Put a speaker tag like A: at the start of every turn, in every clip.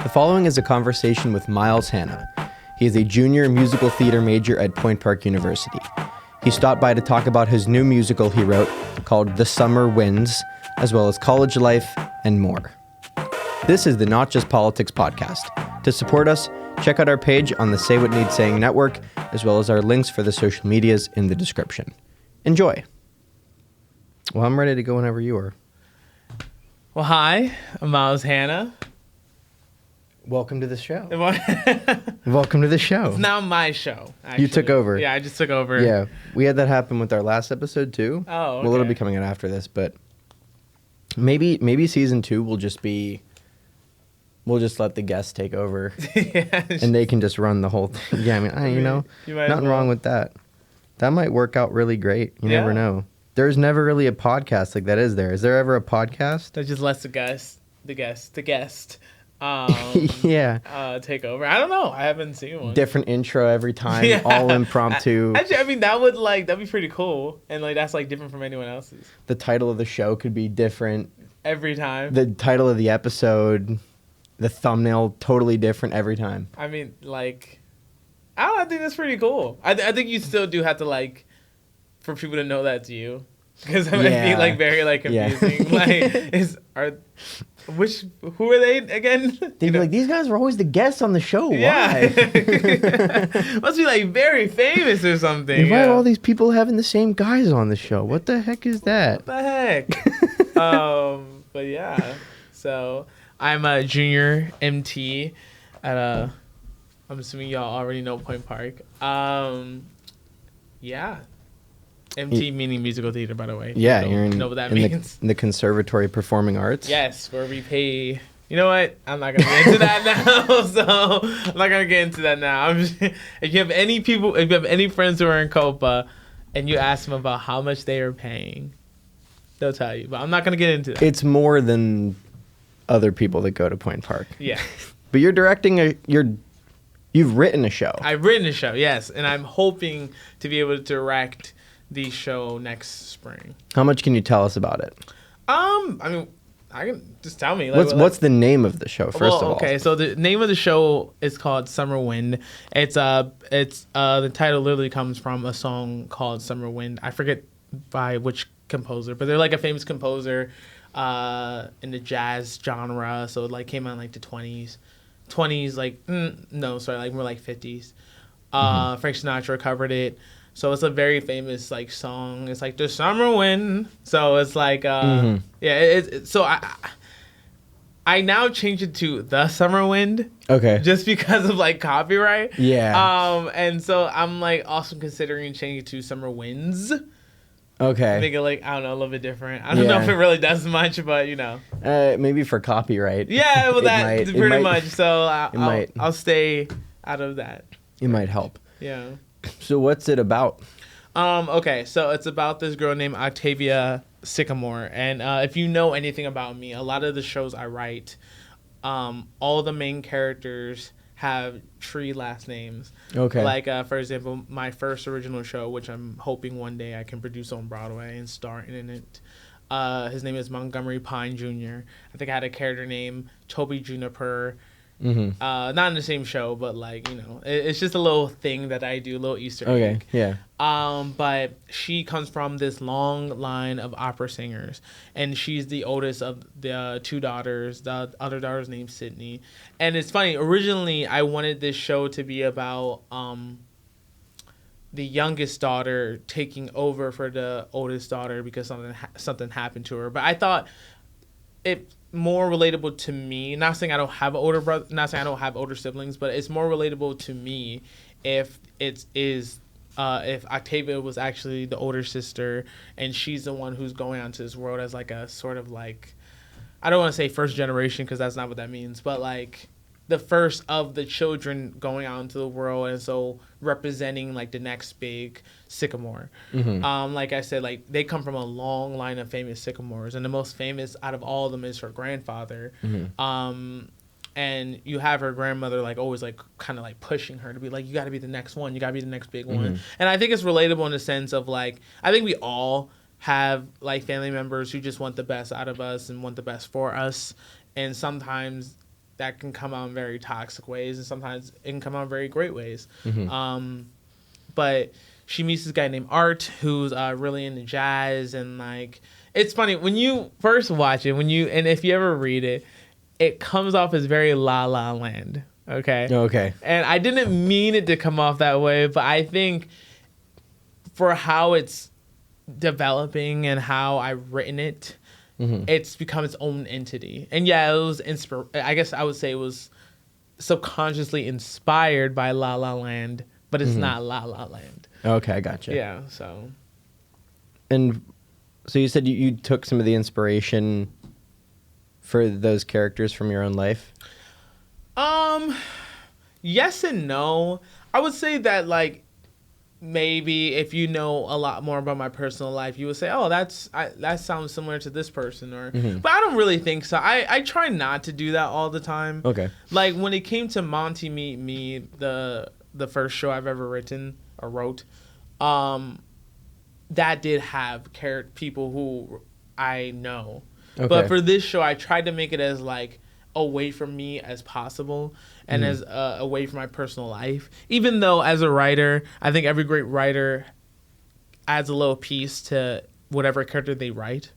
A: The following is a conversation with Miles Hanna. He is a junior musical theater major at Point Park University. He stopped by to talk about his new musical he wrote called The Summer Winds, as well as college life and more. This is the Not Just Politics podcast. To support us, check out our page on the Say What Needs Saying network, as well as our links for the social medias in the description. Enjoy. Well, I'm ready to go whenever you are.
B: Well, hi, I'm Miles Hanna.
A: Welcome to the show. Welcome to the show.
B: It's now my show, actually.
A: You took over.
B: Yeah, I just took over.
A: Yeah, we had that happen with our last episode too.
B: Oh, okay.
A: Well, it'll be coming out after this, but maybe season 2 will just be, we'll just let the guests take over.
B: Yeah,
A: and they can just run the whole thing. Yeah, I mean, nothing wrong with that. That might work out really great. You never know. There's never really a podcast like that, is there? Is there ever a podcast?
B: That just lets the guest take over. I don't know. I haven't seen one.
A: Different intro every time, all impromptu.
B: Actually, I mean, that'd be pretty cool. And that's different from anyone else's.
A: The title of the show could be different
B: every time.
A: The title of the episode, the thumbnail, totally different every time.
B: I mean, I think that's pretty cool. I think you still do have to for people to know that's you. Because it might be very confusing.
A: Yeah.
B: Who are they again?
A: They'd be like, these guys were always the guests on the show.
B: Yeah.
A: Why?
B: Must be very famous or something.
A: Why are all these people having the same guys on the show? What the heck is that?
B: What the heck? But yeah. So I'm a junior MT at I'm assuming y'all already know Point Park. Yeah. MT meaning musical theater, by the way.
A: Yeah, you're
B: know what that means.
A: In the Conservatory Performing Arts.
B: Yes, where we pay. You know what? I'm not gonna get into that now. So I'm not gonna get into that now. If you have any friends who are in Copa, and you ask them about how much they are paying, they'll tell you. But I'm not gonna get into that.
A: It's more than other people that go to Point Park.
B: Yeah.
A: But you're directing you've written a show.
B: I've written a show, yes, and I'm hoping to be able to direct the show next spring.
A: How much can you tell us about it?
B: I mean, I can just tell me.
A: What's the name of the show first of all?
B: Okay, so the name of the show is called Summer Wind. It's the title literally comes from a song called Summer Wind. I forget by which composer, but they're a famous composer in the jazz genre. So it came out in the 20s, more 50s. Frank Sinatra covered it. So it's a very famous song. It's the summer wind. So it's so I now changed it to the summer wind.
A: Okay.
B: Just because of copyright.
A: Yeah.
B: And so I'm also considering changing it to summer winds.
A: Okay.
B: Make it I don't know, a little bit different. I don't know if it really does much, but
A: maybe for copyright.
B: Yeah, well pretty much. So I'll stay out of that.
A: It might help.
B: Yeah.
A: So what's it about?
B: Okay, so it's about this girl named Octavia Sycamore, and if you know anything about me, a lot of the shows I write, all the main characters have tree last names.
A: Okay.
B: For example, my first original show, which I'm hoping one day I can produce on Broadway and star in it. His name is Montgomery Pine Jr. I think I had a character named Toby Juniper.
A: Mm-hmm.
B: Not in the same show, but it's just a little thing that I do, a little Easter egg.
A: Okay, yeah.
B: But she comes from this long line of opera singers, and she's the oldest of the two daughters. The other daughter's named Sydney, and it's funny. Originally, I wanted this show to be about the youngest daughter taking over for the oldest daughter because something happened to her. But I thought it more relatable to me. Not saying I don't have an older brother. Not saying I don't have older siblings, but it's more relatable to me if if Octavia was actually the older sister and she's the one who's going onto this world as a sort of I don't want to say first generation because that's not what that means, but the first of the children going out into the world, and so representing the next big Sycamore.
A: Mm-hmm.
B: Like I said, they come from a long line of famous Sycamores, and the most famous out of all of them is her grandfather.
A: Mm-hmm.
B: And you have her grandmother always kind of pushing her to be you got to be the next one, you got to be the next big one. And I think it's relatable in the sense of I think we all have family members who just want the best out of us and want the best for us, and sometimes that can come out in very toxic ways, and sometimes it can come out in very great ways. But she meets this guy named Art who's really into jazz, and like it's funny when you first watch it, and if you ever read it, it comes off as very La La Land. Okay. And I didn't mean it to come off that way, but I think for how it's developing and how I've written it, it's become its own entity. And yeah, it was I guess I would say it was subconsciously inspired by La La Land, but it's not La La Land.
A: Okay, I gotcha.
B: Yeah, so.
A: And so you said you took some of the inspiration for those characters from your own life?
B: Yes and no. I would say that, like, maybe if you know a lot more about my personal life, you would say, oh, that sounds similar to this person. But I don't really think so. I try not to do that all the time.
A: Okay.
B: Like, when it came to Monty Meet Me, the first show I've ever written or wrote, that did have people who I know. Okay. But for this show, I tried to make it as, like, away from me as possible and as away from my personal life. Even though as a writer, I think every great writer adds a little piece to whatever character they write.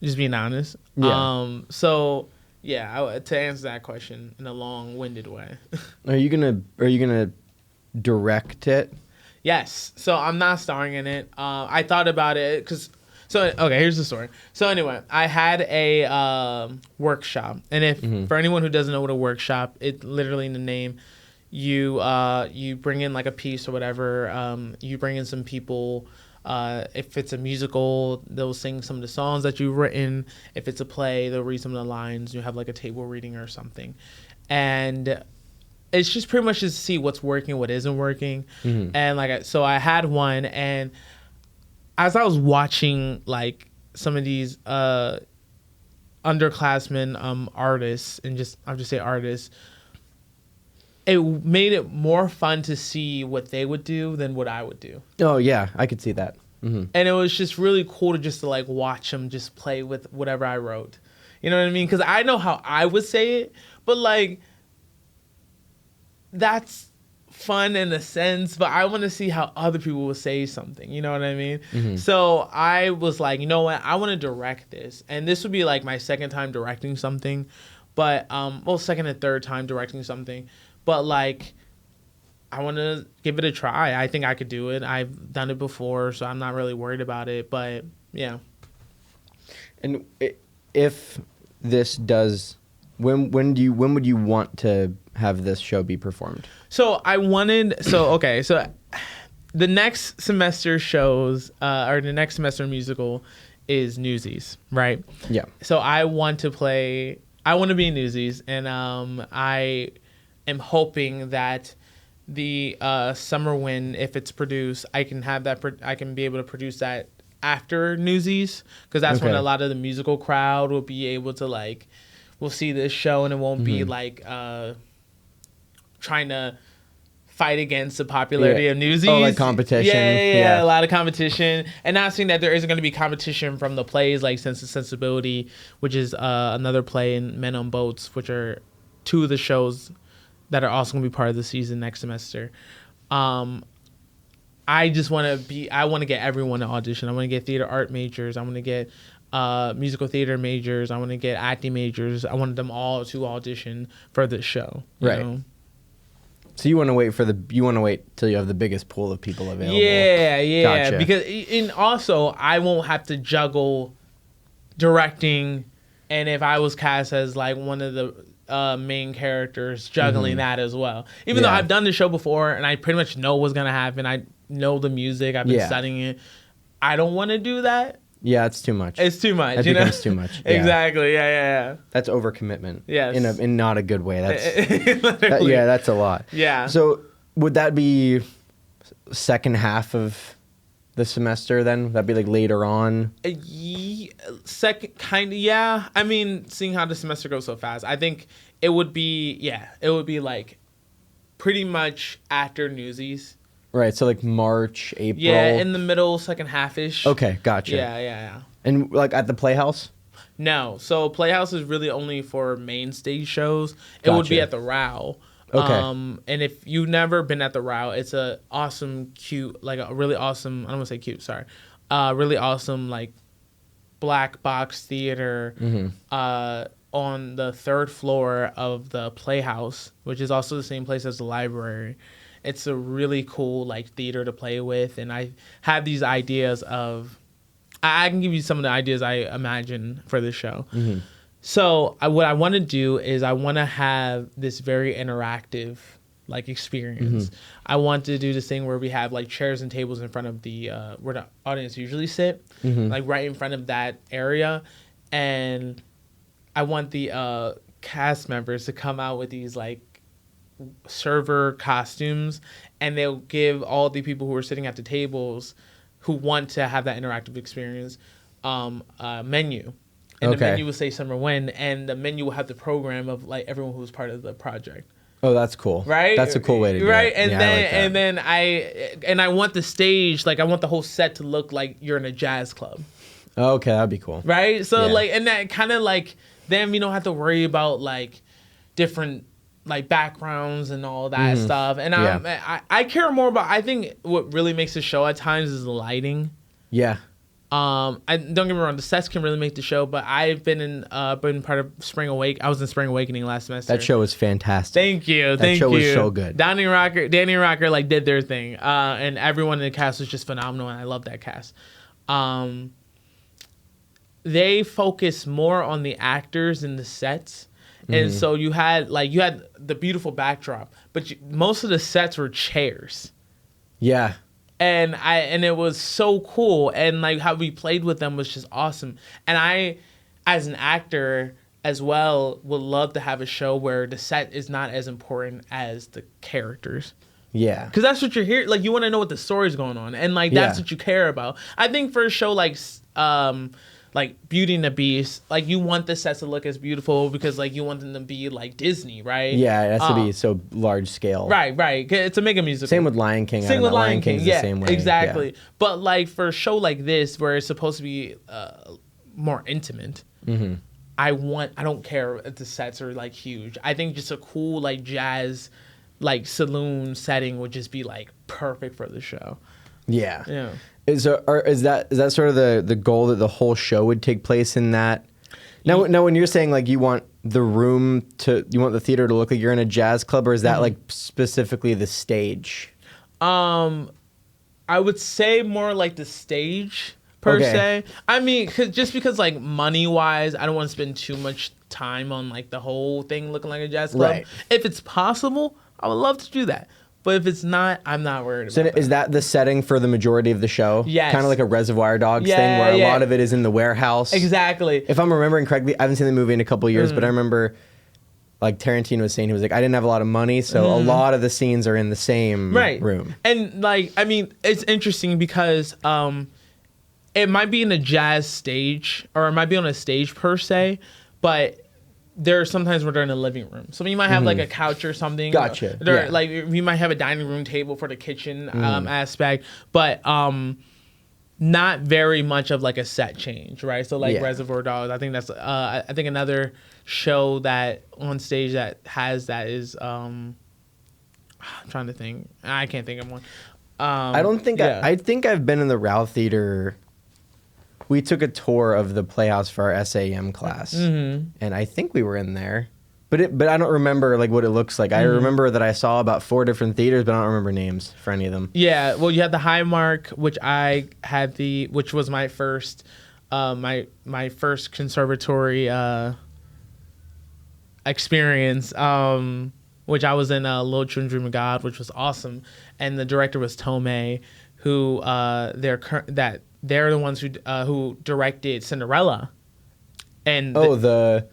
B: Just being honest. Yeah. So yeah, to answer that question in a long-winded way.
A: Are you gonna direct it?
B: Yes. So I'm not starring in it. I thought about it because. So, okay, here's the story. So anyway, I had a workshop. And if for anyone who doesn't know what a workshop, it literally in the name, you bring in like a piece or whatever. You bring in some people. If it's a musical, they'll sing some of the songs that you've written. If it's a play, they'll read some of the lines. You have like a table reading or something. And it's just pretty much just to see what's working, what isn't working. And so I had one, and as I was watching like some of these underclassmen artists, and I'll just say artists, it made it more fun to see what they would do than what I would do.
A: Oh yeah, I could see that. And
B: it was just really cool to like watch them just play with whatever I wrote. You know what I mean? Because I know how I would say it, but like that's fun in a sense, but I want to see how other people will say something. You know what I mean? So I was like, you know what? I want to direct this, and this would be like my second time directing something, but second and third time directing something, but like I want to give it a try. I think I could do it. I've done it before, so I'm not really worried about it. But yeah.
A: And if this does, when would you want to have this show be performed?
B: So the next semester shows or the next semester musical is Newsies, right?
A: Yeah.
B: So I want to be in Newsies, and I am hoping that the summer when, if it's produced, I can be able to produce that after Newsies, because that's when a lot of the musical crowd will be able to like, will see this show, and it won't be like trying to fight against the popularity of Newsies. Oh,
A: like competition.
B: Yeah, a lot of competition. And not saying that there isn't going to be competition from the plays like Sense and Sensibility, which is another play, in Men on Boats, which are two of the shows that are also going to be part of the season next semester. I just want to get everyone to audition. I want to get theater art majors. I want to get musical theater majors. I want to get acting majors. I want them all to audition for this show. You know?
A: So you want to wait till you have the biggest pool of people available.
B: Yeah.
A: Gotcha.
B: Because and also I won't have to juggle directing, and if I was cast as like one of the main characters, juggling that as well. Even though I've done the show before and I pretty much know what's gonna happen. I know the music. I've been studying it. I don't want to do that.
A: Yeah, it's too much.
B: It's too much.
A: It becomes too much. Yeah.
B: Exactly. Yeah.
A: That's overcommitment.
B: Yes.
A: In not a good way. That's a lot.
B: Yeah.
A: So would that be second half of the semester then? That'd be like later on?
B: Second, kind of, yeah. I mean, seeing how the semester goes so fast, I think it would be like pretty much after Newsies.
A: Right, so like March, April.
B: Yeah, in the middle, second half-ish.
A: Okay, gotcha.
B: Yeah.
A: And like at the Playhouse?
B: No, so Playhouse is really only for main stage shows. It would be
A: Gotcha.
B: at the Row.
A: Okay.
B: And if you've never been at the Row, it's a awesome, cute, like a really awesome. I don't want to say cute. Sorry, really awesome like black box theater. On the third floor of the Playhouse, which is also the same place as the library. It's a really cool like theater to play with, and I have these ideas of. I can give you some of the ideas I imagine for the show. So what I want to do is I want to have this very interactive like experience. I want to do this thing where we have like chairs and tables in front of the where the audience usually sit, like right in front of that area, and I want the cast members to come out with these like server costumes, and they'll give all the people who are sitting at the tables who want to have that interactive experience a menu. And the menu will say Summer Wind, and the menu will have the program of like everyone who's part of the project.
A: Oh, that's cool.
B: Right?
A: That's a cool way to do
B: right?
A: it.
B: And
A: Yeah,
B: then
A: I like that.
B: I want the stage, like I want the whole set to look like you're in a jazz club.
A: Okay, that'd be cool.
B: Right? So
A: Yeah.
B: like, and that kind of like, then we don't have to worry about like different like backgrounds and all that stuff. And I care more about, I think what really makes the show at times is the lighting.
A: Yeah.
B: I don't get me wrong, the sets can really make the show, but I've been part of Spring Awake. I was in Spring Awakening last semester.
A: That show was fantastic.
B: Thank you.
A: That show was so good.
B: Danny and Rocker like did their thing. And everyone in the cast was just phenomenal, and I love that cast. They focus more on the actors and the sets. And so you had the beautiful backdrop, but most of the sets were chairs.
A: Yeah.
B: And it was so cool, and like how we played with them was just awesome. And I, as an actor as well, would love to have a show where the set is not as important as the characters.
A: Yeah.
B: Because that's what you're here. Like you want to know what the story's going on, and like that's what you care about. I think for a show like Beauty and the Beast, like you want the sets to look as beautiful because like you want them to be like Disney, right?
A: Yeah, it has to be so large scale.
B: Right. It's a mega musical.
A: Same with Lion King.
B: Same with Lion King.
A: King's
B: Yeah,
A: the same way.
B: exactly.
A: Yeah.
B: But like for a show like this where it's supposed to be more intimate, I don't care if the sets are like huge. I think just a cool like jazz like saloon setting would just be like perfect for the show.
A: Yeah.
B: Yeah.
A: Is that sort of the goal that the whole show would take place in that? Now when you're saying like you want the theater to look like you're in a jazz club, or is that like specifically the stage?
B: I would say more like the stage per se. I mean, because like money wise, I don't want to spend too much time on like the whole thing looking like a jazz club.
A: Right.
B: If it's possible, I would love to do that. But if it's not, I'm not worried about it.
A: So is that the setting for the majority of the show?
B: Yes.
A: Kind of like a Reservoir Dogs thing where a lot of it is in the warehouse.
B: Exactly.
A: If I'm remembering correctly, I haven't seen the movie in a couple of years, but I remember like Tarantino was saying, he was like, I didn't have a lot of money, so a lot of the scenes are in the same room.
B: And like, I mean, it's interesting because it might be in a jazz stage or it might be on a stage per se, but there are sometimes where they're in the living room. So you might have like a couch or something.
A: Gotcha.
B: Like you might have a dining room table for the kitchen aspect, but not very much of like a set change, right? So like Reservoir Dogs, I think that's I think another show that on stage that has that is I'm trying to think. I can't think of one.
A: I don't think I think I've been in the Rao Theater. We took a tour of the Playhouse for our SAM class, and I think we were in there, but I don't remember like what it looks like. I remember that I saw about 4 different theaters, but I don't remember names for any of them.
B: Yeah, well, you had the Highmark, which I had which was my first, my first conservatory experience, which I was in Little Children Dream of God, which was awesome, and the director was Tomei, who they're the ones who directed Cinderella, and
A: the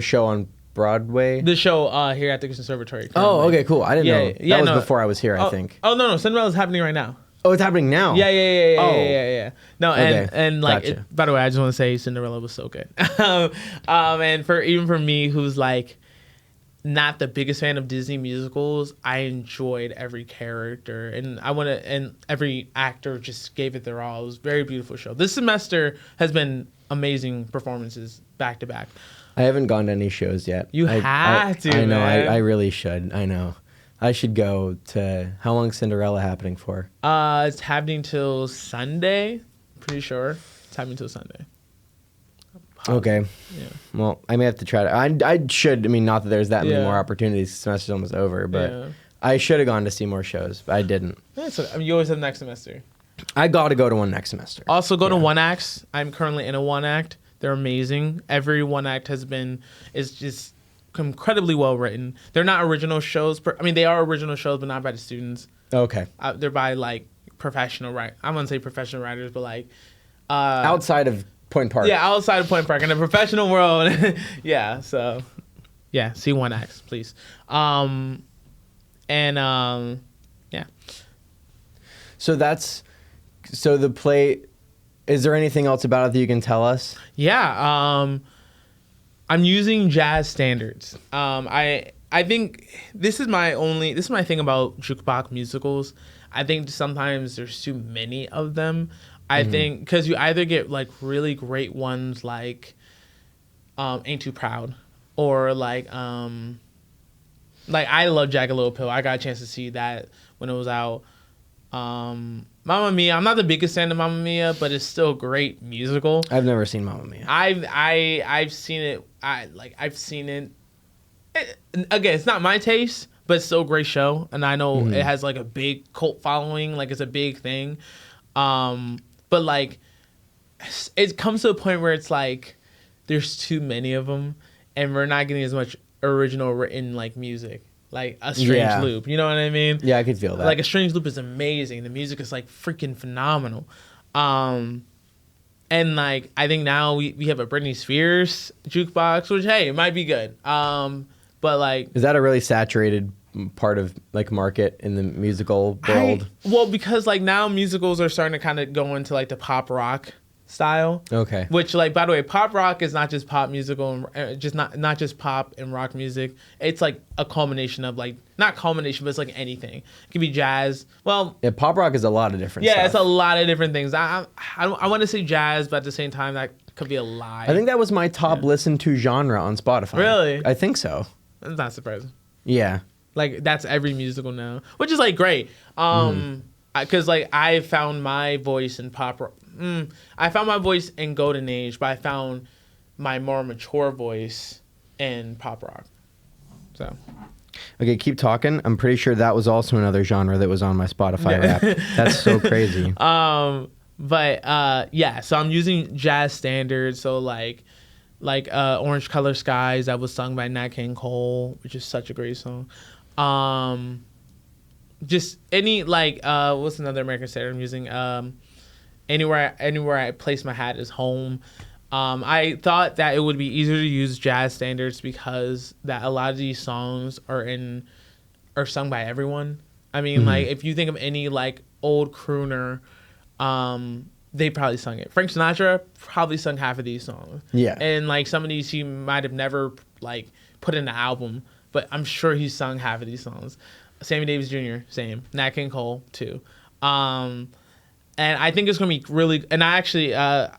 A: show on Broadway.
B: The show here at the conservatory. Currently.
A: Oh, okay, cool. I didn't know. That was before I was here, I think.
B: Oh no, Cinderella's happening right now.
A: Oh, it's happening now.
B: Yeah. No,
A: okay.
B: and like,
A: Gotcha.
B: by the way, I just want to say Cinderella was so good. And for me, who's like not the biggest fan of Disney musicals, I enjoyed every character, and every actor just gave it their all. It was a very beautiful show. This semester has been amazing performances back to back.
A: I haven't gone to any shows yet.
B: You have to.
A: I know.
B: Man.
A: I really should. I know. I should go to. How long is Cinderella happening for?
B: It's happening till Sunday. Pretty sure it's happening till Sunday.
A: Okay.
B: Yeah.
A: Well, I may have to try to. I should. I mean, not that there's that many
B: Yeah.
A: more opportunities. The semester's almost over, but
B: Yeah.
A: I should have gone to see more shows, but I didn't.
B: Yeah, so, I mean, you always have next semester.
A: I got to go to one next semester.
B: Also, go to one acts. I'm currently in a one act. They're amazing. Every one act is just incredibly well written. They're not original shows. I mean, they are original shows, but not by the students.
A: Okay.
B: They're by like professional I'm gonna say professional writers, but like
A: Outside of Point Park.
B: yeah, outside of Point Park in the professional world. Yeah. So yeah, see one acts, please. Yeah.
A: So the play. Is there anything else about it that you can tell us?
B: Yeah, I'm using jazz standards. I think this is my thing about jukebox musicals. I think sometimes there's too many of them. I think because you either get like really great ones like Ain't Too Proud, or like I love Jagged Little Pill. I got a chance to see that when it was out. Mamma Mia, I'm not the biggest fan of Mamma Mia, but it's still a great musical.
A: I've never seen Mamma Mia.
B: I've seen it. I've seen it. Again, it's not my taste, but it's still a great show, and I know it has like a big cult following. Like it's a big thing. But like, it comes to a point where it's like there's too many of them, and we're not getting as much original written like music. Like A Strange Loop, you know what I mean?
A: Yeah, I could feel that.
B: Like A Strange Loop is amazing. The music is like freaking phenomenal. And like I think now we have a Britney Spears jukebox, which hey, it might be good. But like,
A: is that a really saturated part of like market in the musical world?
B: Well, because like now musicals are starting to kind of go into like the pop rock style.
A: Okay.
B: Which, like, by the way, pop rock is not just pop musical and just not just pop and rock music. It's like a culmination of like, not culmination, but it's like anything. It could be jazz. Well,
A: yeah, pop rock is a lot of different stuff.
B: Yeah, it's a lot of different things. I want to say jazz, but at the same time, that could be a lie.
A: I think that was my top listened to genre on Spotify.
B: Really?
A: I think so.
B: That's not surprising.
A: Yeah.
B: Like that's every musical now, which is like great. Because like I found my voice in pop rock. I found my voice in Golden Age, but I found my more mature voice in pop rock. So,
A: okay, keep talking. I'm pretty sure that was also another genre that was on my Spotify rap. That's so crazy.
B: Yeah. So I'm using jazz standards. So like Orange Color Skies, that was sung by Nat King Cole, which is such a great song. Just any like what's another American standard I'm using? Anywhere I place my hat is home. I thought that it would be easier to use jazz standards because that a lot of these songs are sung by everyone. I mean, like if you think of any like old crooner, they probably sung it. Frank Sinatra probably sung half of these songs.
A: Yeah.
B: And like some of these he might have never like put in an album, but I'm sure he sung half of these songs. Sammy Davis Jr., same. Nat King Cole too. And I think it's going to be really... And I actually... I'm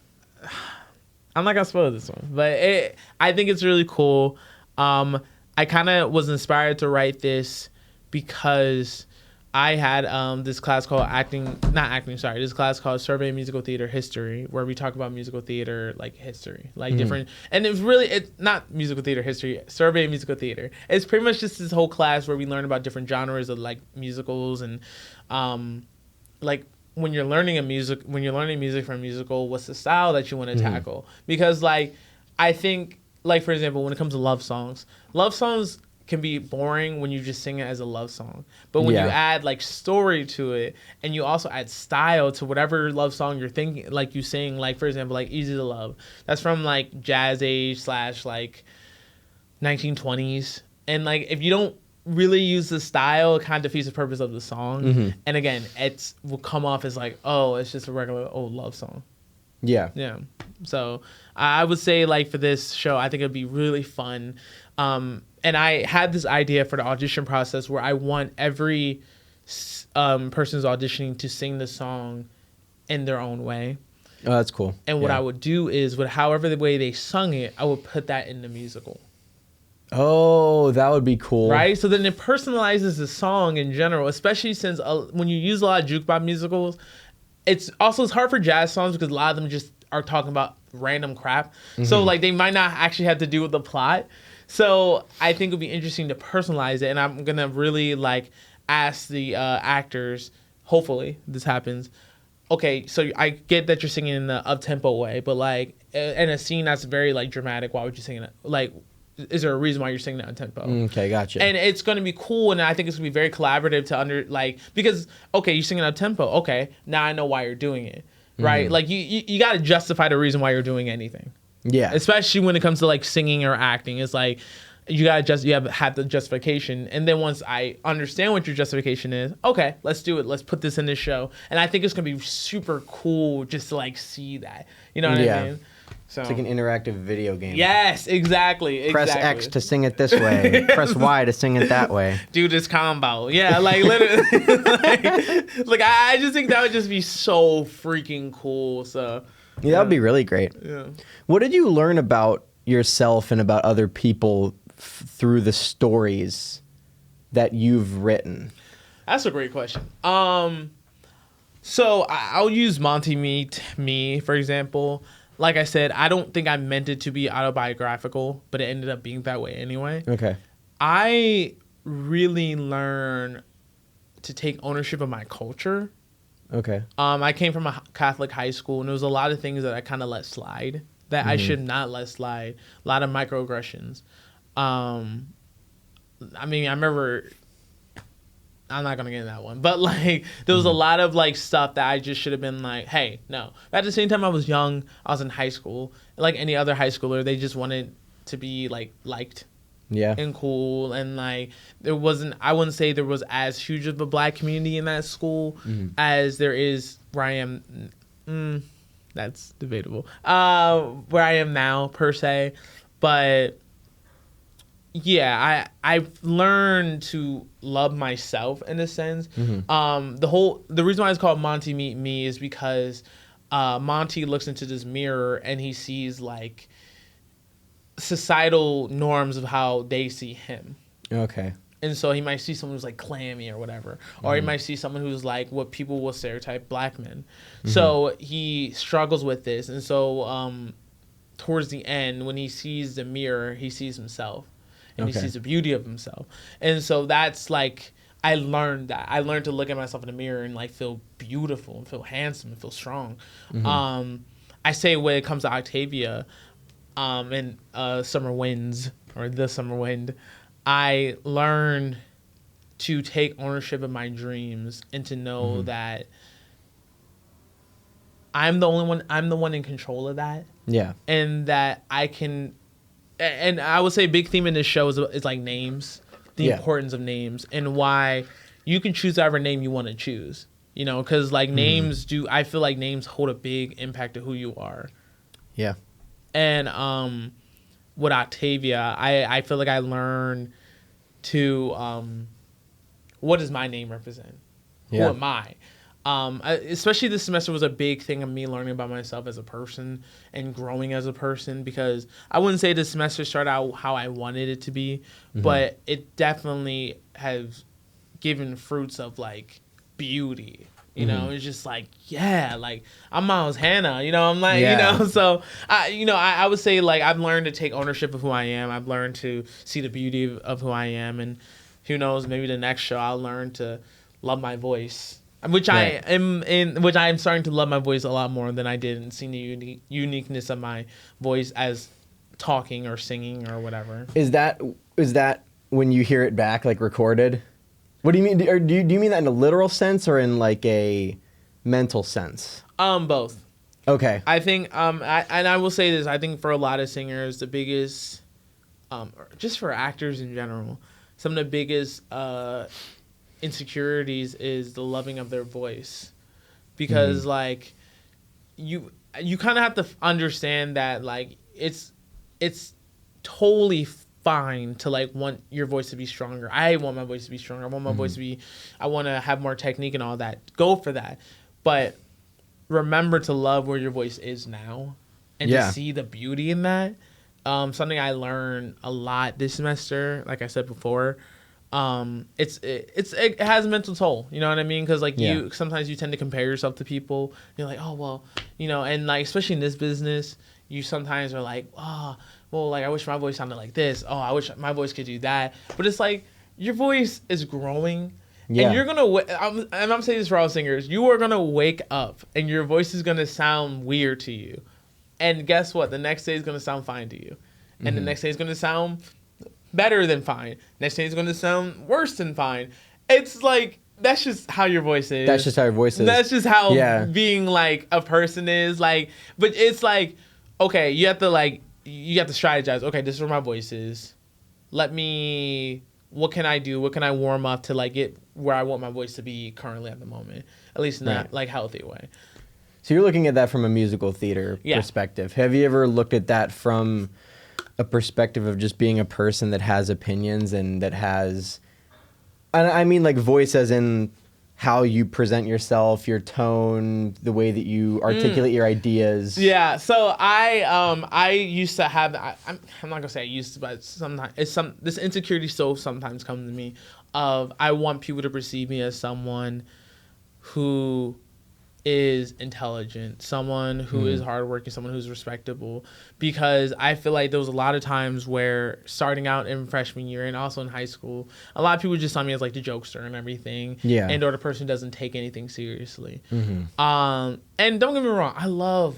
B: not going to spoil this one. But I think it's really cool. I kind of was inspired to write this because I had this class called this class called Survey Musical Theater History, where we talk about musical theater, like history. Like different... And it's not musical theater history, Survey Musical Theater. It's pretty much just this whole class where we learn about different genres of like musicals and like... When you're learning music for a musical, what's the style that you want to tackle? Because like, I think like, for example, when it comes to love songs can be boring when you just sing it as a love song. But when you add like story to it and you also add style to whatever love song you're thinking, like you sing, like for example, like Easy to Love, that's from like jazz age / like 1920s. And like, if you don't really use the style, it kind of defeats the purpose of the song. And again, it will come off as like, oh, it's just a regular old love song.
A: Yeah.
B: So I would say like for this show, I think it'd be really fun. And I had this idea for the audition process where I want every person's auditioning to sing the song in their own way.
A: Oh, that's cool.
B: And what I would do is, with however the way they sung it, I would put that in the musical.
A: Oh, that would be cool.
B: Right? So then it personalizes the song in general, especially since when you use a lot of jukebox musicals, it's hard for jazz songs because a lot of them just are talking about random crap. So like they might not actually have to do with the plot. So I think it would be interesting to personalize it. And I'm going to really like ask the actors, hopefully this happens. Okay, so I get that you're singing in the up-tempo way, but like in a scene that's very like dramatic, why would you sing it? Like, is there a reason why you're singing that up-tempo?
A: Okay, gotcha.
B: And it's going to be cool, and I think it's going to be very collaborative to because, okay, you're singing up-tempo. Okay, now I know why you're doing it, right? Like, you got to justify the reason why you're doing anything.
A: Yeah.
B: Especially when it comes to, like, singing or acting. It's like, you got to have the justification. And then once I understand what your justification is, okay, let's do it. Let's put this in this show. And I think it's going to be super cool just to, like, see that. You know what I mean? So.
A: It's like an interactive video game.
B: Yes, exactly.
A: Press X to sing it this way. Press Y to sing it that way.
B: Do this combo. Yeah, like literally. like I just think that would just be so freaking cool. So
A: yeah, that would be really great.
B: Yeah.
A: What did you learn about yourself and about other people through the stories that you've written?
B: That's a great question. So I'll use Monty Meet Me, for example. Like I said, I don't think I meant it to be autobiographical, but it ended up being that way anyway.
A: Okay.
B: I really learned to take ownership of my culture.
A: Okay.
B: I came from a Catholic high school, and there was a lot of things that I kind of let slide that I should not let slide. A lot of microaggressions. I mean, I remember... I'm not gonna get into that one, but like there was a lot of like stuff that I just should have been like, hey, no. But at the same time, I was young. I was in high school. Like any other high schooler, they just wanted to be like liked, and cool, and like I wouldn't say there was as huge of a black community in that school as there is where I am. That's debatable. Where I am now per se, but. Yeah, I've learned to love myself in a sense. The reason why it's called Monty Meet Me is because Monty looks into this mirror and he sees like societal norms of how they see him.
A: Okay.
B: And so he might see someone who's like clammy or whatever, or he might see someone who's like what people will stereotype black men. So he struggles with this, and so towards the end, when he sees the mirror, he sees himself. And he sees the beauty of himself. And so that's like, I learned that. I learned to look at myself in the mirror and like feel beautiful and feel handsome and feel strong. I say when it comes to Octavia and Summer Winds, or The Summer Wind, I learned to take ownership of my dreams and to know that I'm the one in control of that.
A: Yeah.
B: And that I can... And I would say a big theme in this show is like names, the importance of names, and why you can choose whatever name you want to choose. You know, because like names I feel like names hold a big impact to who you are. Yeah. And with Octavia, I feel like I learned to, what does my name represent? Who am I? Especially this semester was a big thing of me learning about myself as a person and growing as a person, because I wouldn't say this semester started out how I wanted it to be, but it definitely has given fruits of like beauty. You know, it's just like, yeah, like I'm Miles Hanna, you know, I'm like, you know, so I would say like I've learned to take ownership of who I am. I've learned to see the beauty of who I am, and who knows, maybe the next show I'll learn to love my voice. Which I am starting to love my voice a lot more than I did, and seeing the uniqueness of my voice as talking or singing or whatever.
A: Is that when you hear it back, like recorded? What do you mean? Or do you mean that in a literal sense or in like a mental sense?
B: Both.
A: Okay.
B: I think I will say this. I think for a lot of singers, the biggest, just for actors in general, some of the biggest insecurities is the loving of their voice, because like you kind of have to understand that like it's totally fine to like want your voice to be stronger. I want my voice to be stronger. I want my voice to be, I want to have more technique and all that. Go for that. But remember to love where your voice is now, and to see the beauty in that. Something I learned a lot this semester, like I said before, it has a mental toll. You know what I mean? Because like you sometimes you tend to compare yourself to people. You're like, oh well, you know, and like especially in this business, you sometimes are like, oh well, like I wish my voice sounded like this. Oh, I wish my voice could do that. But it's like your voice is growing. Yeah. And you're gonna, I'm saying this for all singers, you are gonna wake up and your voice is gonna sound weird to you. And guess what? The next day is going to sound fine to you. And the next day is going to sound better than fine. Next day is going to sound worse than fine. It's like, that's just how your voice is.
A: That's just how your voice is.
B: That's just how being like a person is. Like, but it's like, okay, you have to strategize. Okay, this is where my voice is. What can I do? What can I warm up to like get where I want my voice to be currently at the moment? At least in that like healthy way.
A: So you're looking at that from a musical theater perspective. Have you ever looked at that from a perspective of just being a person that has opinions and that has, I mean like voice as in how you present yourself, your tone, the way that you articulate your ideas? Yeah.
B: So I used to have, I'm not gonna say I used to, but sometimes this insecurity still sometimes comes to me of I want people to perceive me as someone who is intelligent, someone who is hardworking, someone who's respectable, because I feel like there was a lot of times where starting out in freshman year and also in high school, a lot of people just saw me as like the jokester and everything, and or the person who doesn't take anything seriously. And don't get me wrong, I love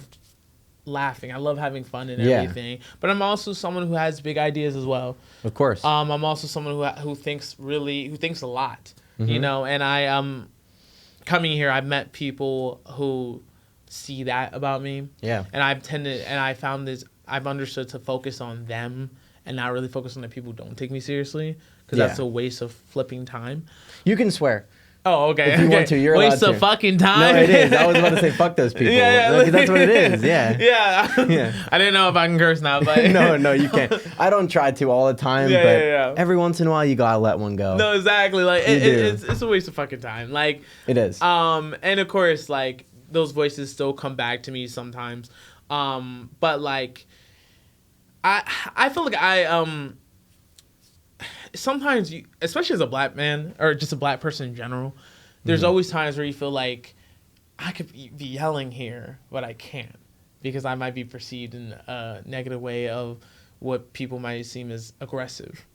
B: laughing, I love having fun and everything, but I'm also someone who has big ideas as well.
A: Of course.
B: I'm also someone who thinks a lot, you know, and I coming here, I've met people who see that about me. Yeah. And I've understood to focus on them and not really focus on the people who don't take me seriously, because that's a waste of flipping time.
A: You can swear.
B: Oh, okay.
A: If you want to, you're allowed to.
B: Waste of fucking time.
A: No, it is. I was about to say, fuck those people. That's what it is. Yeah.
B: Yeah. I didn't know if I can curse now, but
A: no, you can't. I don't try to all the time, but every once in a while, you gotta let one go.
B: No, exactly. Like it's a waste of fucking time. Like
A: it is.
B: And of course, like those voices still come back to me sometimes. But like, I feel like sometimes you, especially as a black man or just a black person in general, there's always times where you feel like I could be yelling here, but I can't, because I might be perceived in a negative way of what people might seem as aggressive.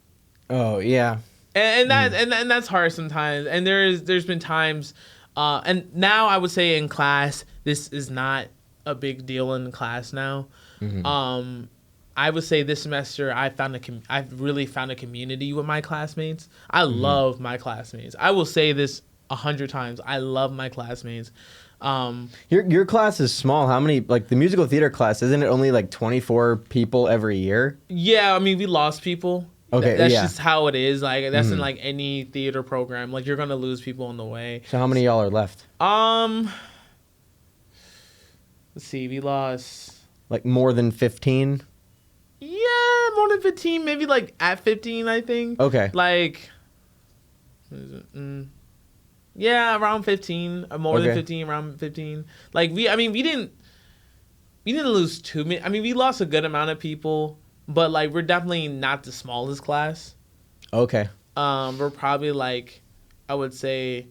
A: Oh yeah.
B: And that's hard sometimes. And there's been times, and now I would say in class, this is not a big deal in class now. I would say this semester I've really found a community with my classmates. I love my classmates. I will say this 100 times. I love my classmates.
A: Your class is small. How many, like the musical theater class, isn't it only like 24 people every year?
B: Yeah, I mean we lost people.
A: Okay,
B: that's just how it is. Like that's in like any theater program. Like you're gonna lose people on the way.
A: So how many of y'all are left?
B: Let's see. We lost
A: like more than 15.
B: Yeah, more than 15, maybe like at 15, I think. Okay. Like, yeah, around 15, more than 15, around 15. Like we didn't lose too many. I mean, we lost a good amount of people, but like we're definitely not the smallest class. Okay. We're probably like, I would say,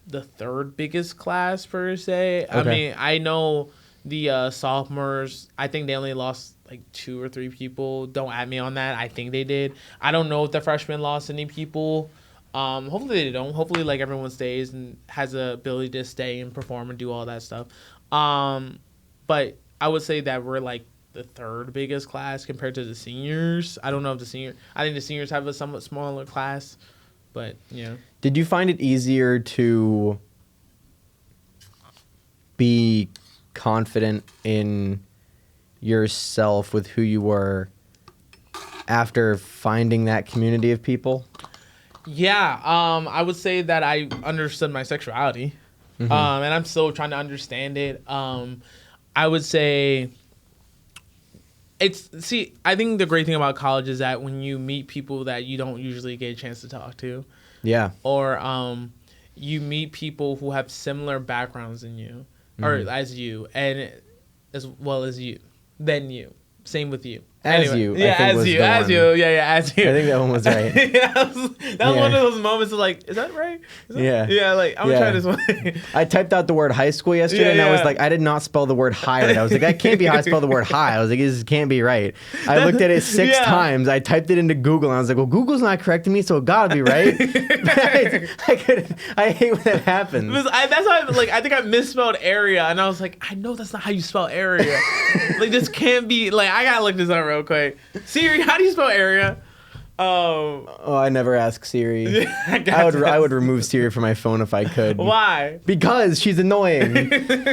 B: the third biggest class per se. Okay. I mean, I know the sophomores, I think they only lost like 2 or 3 people. Don't at me on that. I think they did. I don't know if the freshmen lost any people. Hopefully they don't. Hopefully like everyone stays and has the ability to stay and perform and do all that stuff. But I would say that we're like the third biggest class compared to the seniors. I don't know if I think the seniors have a somewhat smaller class, but yeah.
A: Did you find it easier to be confident in yourself with who you were after finding that community of people?
B: Yeah, I would say that I understood my sexuality, and I'm still trying to understand it. I would say I think the great thing about college is that when you meet people that you don't usually get a chance to talk to, or you meet people who have similar backgrounds than you, or as you, and as well as you, then you. Same with you.
A: As
B: Anyway,
A: you, I
B: yeah,
A: think
B: as
A: was
B: you,
A: the
B: as
A: one.
B: you, yeah, as you.
A: I think that one was right.
B: Yeah, that was one of those moments of like, is that right? Is that, yeah, like I'm gonna try this one.
A: I typed out the word high school yesterday, and I was
B: yeah.
A: like, I did not spell the word high right. I was like, that can't be how I spell the word high. I was like, this can't be right. I looked at it 6 times. I typed it into Google, and I was like, well, Google's not correcting me, so it gotta be right. I hate when that happens.
B: That's why I think I misspelled area, and I was like, I know that's not how you spell area. Like this can't be. Like I gotta look this up real quick. Siri, how do you spell area?
A: Oh, I never ask Siri. I would remove Siri from my phone if I could.
B: Why?
A: Because she's annoying.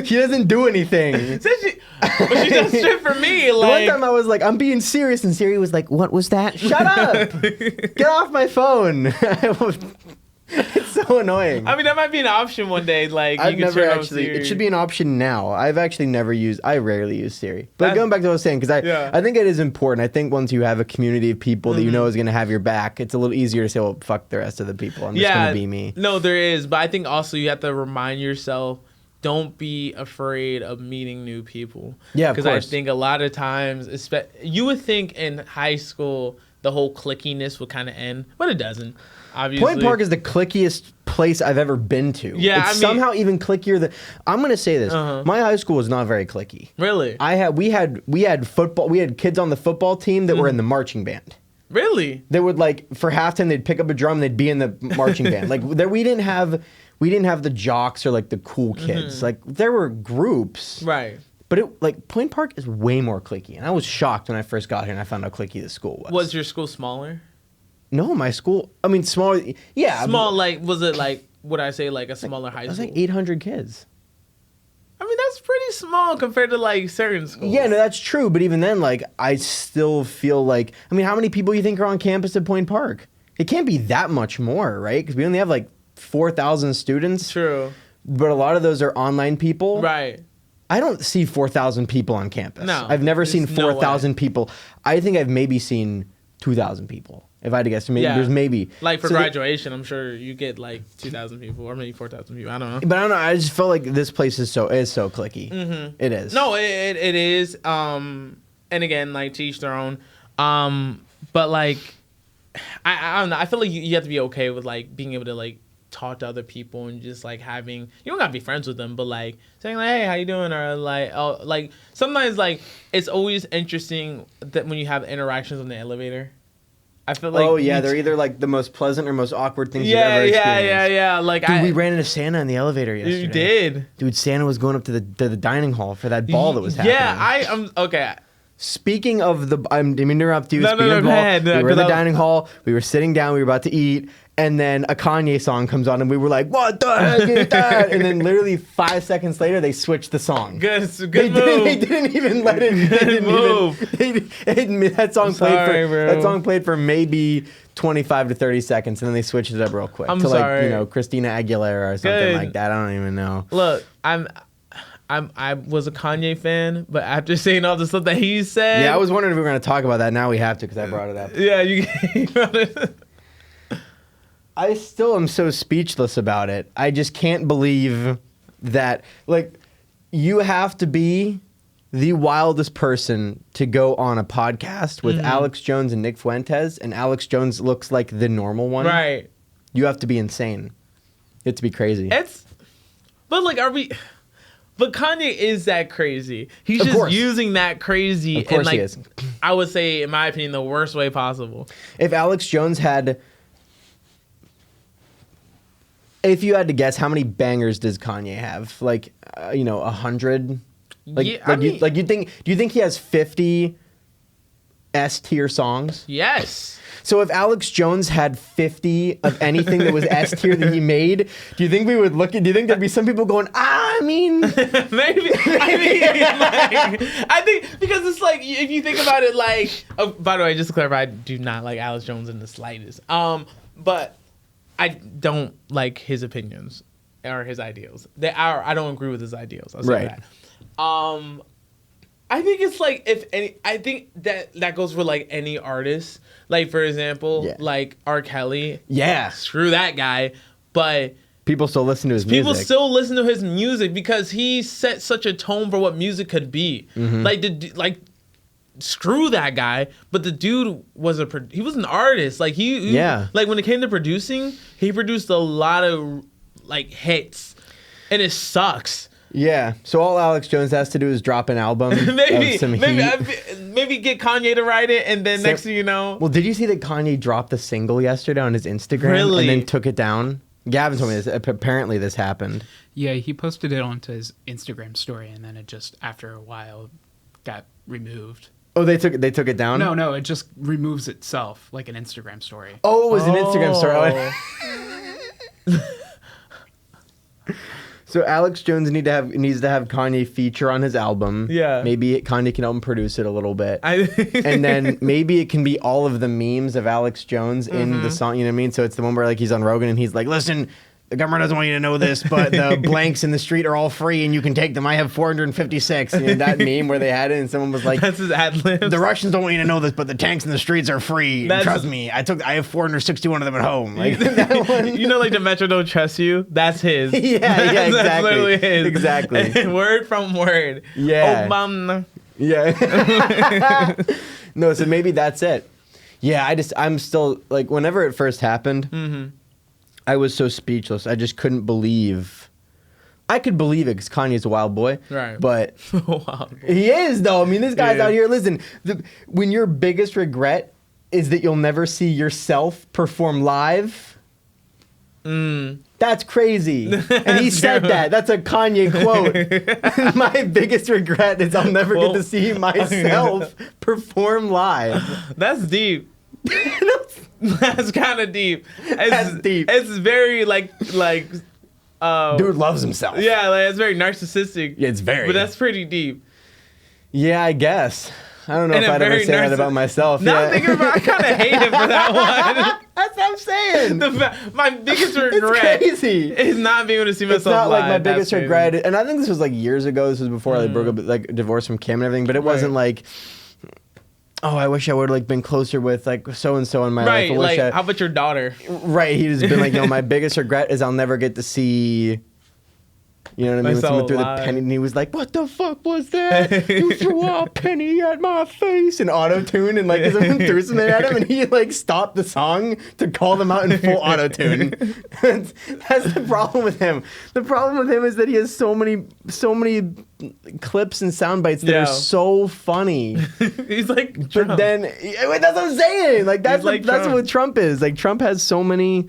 A: She doesn't do anything.
B: But she does shit for me.
A: The one
B: Like
A: time I was like, I'm being serious, and Siri was like, what was that? Shut up! Get off my phone. It's so annoying.
B: I mean, that might be an option one day. Like
A: I've
B: you can
A: never
B: turn off
A: actually.
B: Siri.
A: It should be an option now. I've actually never used. I rarely use Siri. But going back to what I was saying, because I think it is important. I think once you have a community of people that you know is going to have your back, it's a little easier to say, well, fuck the rest of the people. I'm just going to be me.
B: No, there is, but I think also you have to remind yourself. Don't be afraid of meeting new people.
A: Yeah, of
B: because I
A: course.
B: think a lot of times, you would think in high school the whole clickiness would kind of end, but it doesn't. Obviously,
A: Point Park is the clickiest place I've ever been to.
B: Yeah,
A: it's somehow even clickier than. I'm going to say this. My high school was not very clicky.
B: Really?
A: We had football. We had kids on the football team that were in the marching band.
B: Really?
A: They would like for halftime they'd pick up a drum and they'd be in the marching band. Like we didn't have the jocks or like the cool kids. Like there were groups.
B: Right.
A: But Point Park is way more clicky, and I was shocked when I first got here and I found how clicky the school was.
B: Was your school smaller?
A: No, my school. I mean, small. Yeah,
B: Small. Like, was it like? Would I say like a smaller high
A: it was
B: school?
A: like 800 kids.
B: I mean, that's pretty small compared to like certain schools.
A: Yeah, no, that's true. But even then, like, I still feel like. I mean, how many people you think are on campus at Point Park? It can't be that much more, right? Because we only have like 4,000 students.
B: True.
A: But a lot of those are online people.
B: Right.
A: I don't see 4,000 people on campus.
B: No,
A: I've never seen
B: there's no
A: 4,000 people. I think I've maybe seen 2,000 people. If I had to guess, maybe there's maybe
B: like for graduation, I'm sure you get like 2,000 people or maybe 4,000 people. I don't know.
A: But I don't know. I just felt like this place is so clicky.
B: Mm-hmm.
A: It is.
B: No, it is. And again, like to each their own. But like, I don't know. I feel like you have to be okay with like being able to like talk to other people and just like having, you don't gotta be friends with them, but like saying like, hey, how you doing? Or like sometimes like it's always interesting that when you have interactions on the elevator. I feel like
A: they're either like the most pleasant or most awkward things you've ever experienced.
B: Yeah. Like
A: we ran into Santa in the elevator yesterday.
B: You did,
A: dude. Santa was going up to the dining hall for that ball that was happening.
B: Yeah, I'm okay.
A: Speaking of the, I didn't mean to interrupt you.
B: No,
A: Speaking of the ball,
B: ahead.
A: we were in the dining hall. We were sitting down. We were about to eat. And then a Kanye song comes on, and we were like, "What the heck is that?" And then literally 5 seconds later, they switched the song.
B: Good move.
A: They didn't even let it.
B: Good move.
A: That song played for maybe 25 to 30 seconds, and then they switched it up real quick
B: I'm
A: to
B: sorry.
A: like Christina Aguilera or something like that. I don't even know.
B: Look, I was a Kanye fan, but after seeing all the stuff that he said,
A: yeah, I was wondering if we were going to talk about that. Now we have to because I brought it up.
B: Yeah, you brought it.
A: I still am so speechless about it. I just can't believe that, like, you have to be the wildest person to go on a podcast with Alex Jones and Nick Fuentes, and Alex Jones looks like the normal one.
B: Right.
A: You have to be insane. You have to be crazy.
B: But Kanye is that crazy. He's just using that crazy.
A: Of course
B: in, like,
A: he is.
B: I would say, in my opinion, the worst way possible.
A: If Alex Jones had... If you had to guess, how many bangers does Kanye have? Like, 100? Like,
B: yeah,
A: do you think he has 50 S tier songs?
B: Yes.
A: So if Alex Jones had 50 of anything that was S tier that he made, do you think we would look at? Do you think there'd be some people going, I mean,
B: maybe? I think because it's like if you think about it, like. Oh, by the way, just to clarify, I do not like Alex Jones in the slightest. But I don't like his opinions or his ideals. I don't agree with his ideals. I'll say that. I think it's like I think that goes for like any artist. Like for example, like R. Kelly.
A: Yeah.
B: Screw that guy. But
A: People still listen to his
B: People
A: music.
B: still listen to his music because he set such a tone for what music could be. Like screw that guy, but the dude was he was an artist. Like he like when it came to producing, he produced a lot of like hits, and it sucks.
A: Yeah, so all Alex Jones has to do is drop an album.
B: maybe
A: of some
B: maybe get Kanye to write it, and then next thing you know.
A: Well, did you see that Kanye dropped the single yesterday on his Instagram
B: Really?
A: and then took it down? Gavin told me this. Apparently, this happened.
C: Yeah, he posted it onto his Instagram story, and then it just after a while got removed.
A: Oh, they took it down?
C: No, it just removes itself like an Instagram story.
A: Oh, it was an Instagram story. So Alex Jones needs to have Kanye feature on his album.
B: Yeah.
A: Maybe Kanye can help him produce it a little bit. And then maybe it can be all of the memes of Alex Jones in the song, you know what I mean? So it's the one where like he's on Rogan and he's like, listen, the government doesn't want you to know this, but the blanks in the street are all free and you can take them. I have 456. And that meme where they had it and someone was like,
B: that's his ad libs.
A: The Russians don't want you to know this, but the tanks in the streets are free. Trust me, I have 461 of them at home. Like that one.
B: You know, like the Metro don't trust you. That's his.
A: Yeah, exactly.
B: That's literally his.
A: Exactly.
B: Word from word.
A: Yeah.
B: Obama.
A: Yeah. No, so maybe that's it. Yeah, I'm still like whenever it first happened. I was so speechless. I just couldn't believe. I could believe it because Kanye's a wild boy.
B: Right.
A: But
B: Wild boy.
A: he is, though. I mean, this guy's out here. Listen, when your biggest regret is that you'll never see yourself perform live, that's crazy. And he said that. That's a Kanye quote. My biggest regret is I'll never get to see myself perform live.
B: That's deep. That's kind of deep.
A: That's deep.
B: It's very like
A: dude loves himself.
B: Yeah, like it's very narcissistic.
A: Yeah, it's very.
B: But that's pretty deep.
A: Yeah, I guess. I don't know if I'd ever say that about myself.
B: Now I'm thinking about, I kind of hate him for that one.
A: That's what I'm saying.
B: My biggest regret is not being able to see myself
A: It's not
B: live.
A: like my biggest regret. And I think this was like years ago. This was before I broke up, like divorced from Kim and everything. But it wasn't like, oh, I wish I would have like been closer with like so and so in my life.
B: Right, like how about your daughter?
A: Right, he'd just been like, no, my biggest regret is I'll never get to see. You know what I mean? When someone threw the penny and he was like, what the fuck was that? You threw a penny at my face and auto-tune and like someone threw something at him and he like stopped the song to call them out in full auto-tune. That's the problem with him. The problem with him is that he has so many clips and sound bites that are so funny.
B: He's like Trump.
A: But then, that's what I'm saying. Like that's what Trump is. Like Trump has so many.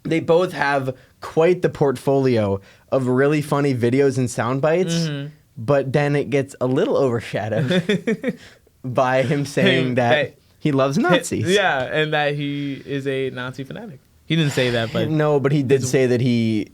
A: They both have quite the portfolio of really funny videos and sound bites, but then it gets a little overshadowed by him saying that he loves Nazis.
B: Yeah, and that he is a Nazi fanatic. He didn't say that, but
A: no, but he did say that he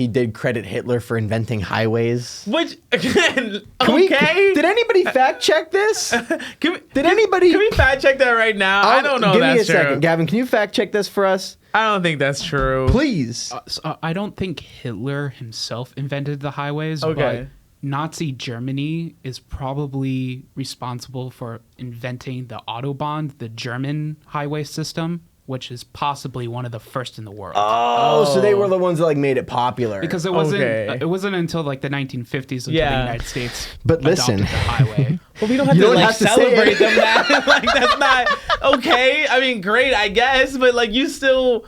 A: did credit Hitler for inventing highways.
B: Which again, okay.
A: Did anybody fact check this?
B: Can we fact check that right now? I don't know.
A: Give me a
B: true.
A: second, Gavin. Can you fact check this for us?
B: I don't think that's true.
A: Please.
C: So I don't think Hitler himself invented the highways.
B: Okay.
C: But Nazi Germany is probably responsible for inventing the Autobahn, the German highway system, which is possibly one of the first in the world.
A: Oh, so they were the ones that like made it popular.
C: Because it wasn't until like the 1950s until the United States
A: listen,
C: adopted the highway.
B: Well, we don't have to like celebrate them that. Like that's not okay. I mean, great, I guess, but like you still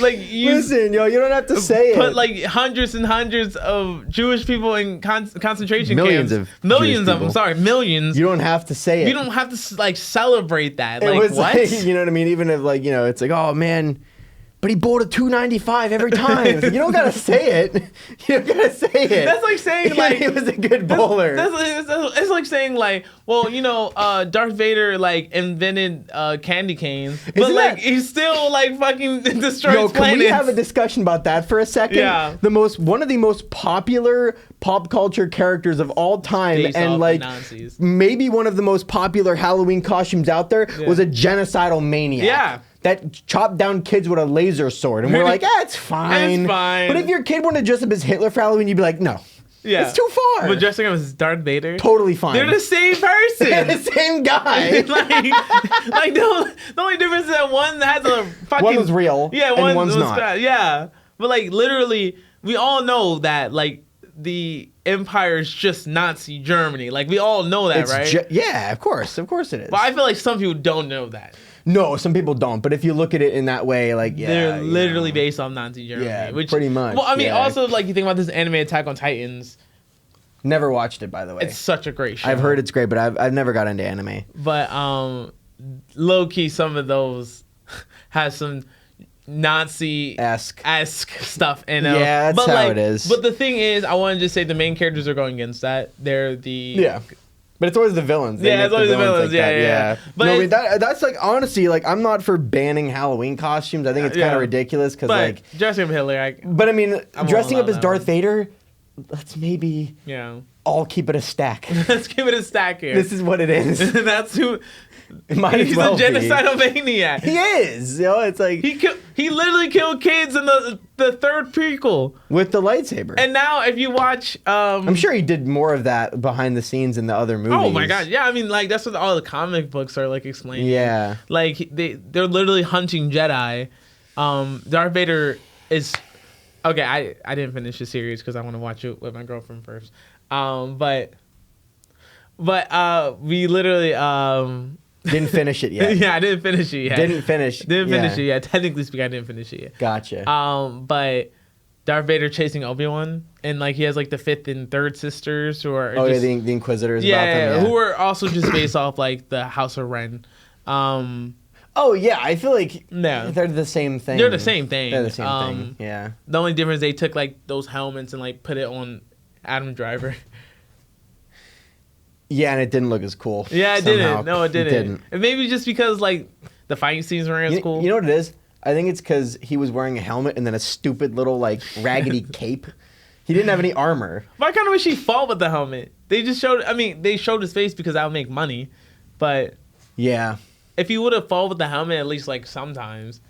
A: listen, yo, you don't have to say it.
B: Put like hundreds and hundreds of Jewish people in concentration
A: millions
B: camps.
A: Millions
B: of them. Sorry, millions.
A: You don't have to say it.
B: You don't have to like celebrate that.
A: It
B: like
A: was
B: what?
A: Like, you know what I mean? Even if like it's like, oh man, but he bought a $2.95 every time. Like, you don't gotta say it. You don't gotta say it.
B: That's like saying like
A: he was a good bowler.
B: It's like saying like, well, Darth Vader like invented candy canes, but like he's still like fucking destroys planets.
A: Can we have a discussion about that for a second?
B: Yeah.
A: One of the most popular pop culture characters of all time, and like maybe one of the most popular Halloween costumes out there was a genocidal maniac.
B: Yeah.
A: That chopped down kids with a laser sword. And we're like, it's fine.
B: It's fine.
A: But if your kid wanted to dress up as Hitler for Halloween, you'd be like, no.
B: Yeah.
A: It's too far.
B: But dressing up as Darth Vader?
A: Totally fine.
B: They're the same person.
A: They're the same guy.
B: like the only difference is that one has a fucking...
A: One was real, and one's not.
B: Yeah. But like literally, we all know that like the empire is just Nazi Germany. Like we all know that, right?
A: Yeah, of course it is.
B: But I feel like some people don't know that.
A: No, some people don't. But if you look at it in that way, like
B: they're literally based on Nazi Germany.
A: Yeah,
B: which,
A: pretty much.
B: Well, I mean, also like you think about this anime Attack on Titans.
A: Never watched it, by the way.
B: It's such a great show.
A: I've heard it's great, but I've never got into anime.
B: But low key, some of those has some Nazi-esque stuff in them.
A: Yeah, that's how it is.
B: But the thing is, I want to just say the main characters are going against that. They're
A: But it's always the villains. They
B: it's always the villains.
A: like
B: Yeah.
A: But no, I mean, that's like honestly, like I'm not for banning Halloween costumes. I think it's kind of ridiculous because like
B: dressing up Hitler.
A: But I mean, dressing up as Darth Vader. Let's maybe all keep it a stack.
B: Let's give it a stack here.
A: This is what it is.
B: That's who.
A: He's
B: a genocidal maniac.
A: He is. You know, it's like
B: he literally killed kids in the third prequel
A: with the lightsaber.
B: And now, if you watch,
A: I'm sure he did more of that behind the scenes in the other movies.
B: Oh my god, yeah. I mean, like that's what all the comic books are like explaining.
A: Yeah,
B: like they're literally hunting Jedi. Darth Vader is. Okay, I didn't finish the series because I want to watch it with my girlfriend first. But we literally
A: didn't finish it yet.
B: Yeah, I didn't finish it yet.
A: Didn't finish it
B: yet. Technically speaking, I didn't finish it yet.
A: Gotcha.
B: But Darth Vader chasing Obi-Wan, and like he has like the fifth and third sisters who are
A: the Inquisitors.
B: Yeah, who are also just based off like the House of Ren.
A: Oh yeah, I feel like they're the same thing.
B: They're the same thing.
A: They're the same thing. Yeah.
B: The only difference they took like those helmets and like put it on Adam Driver.
A: Yeah, and it didn't look as cool.
B: Yeah, it
A: somehow.
B: didn't. No, it didn't. And maybe just because like the fighting scenes weren't as cool.
A: You know what it is? I think it's because he was wearing a helmet and then a stupid little like raggedy cape. He didn't have any armor.
B: But I kind of wish he fought with the helmet. They just showed. I mean, they showed his face because that would make money. But
A: yeah.
B: If he would have fought with the helmet at least like sometimes,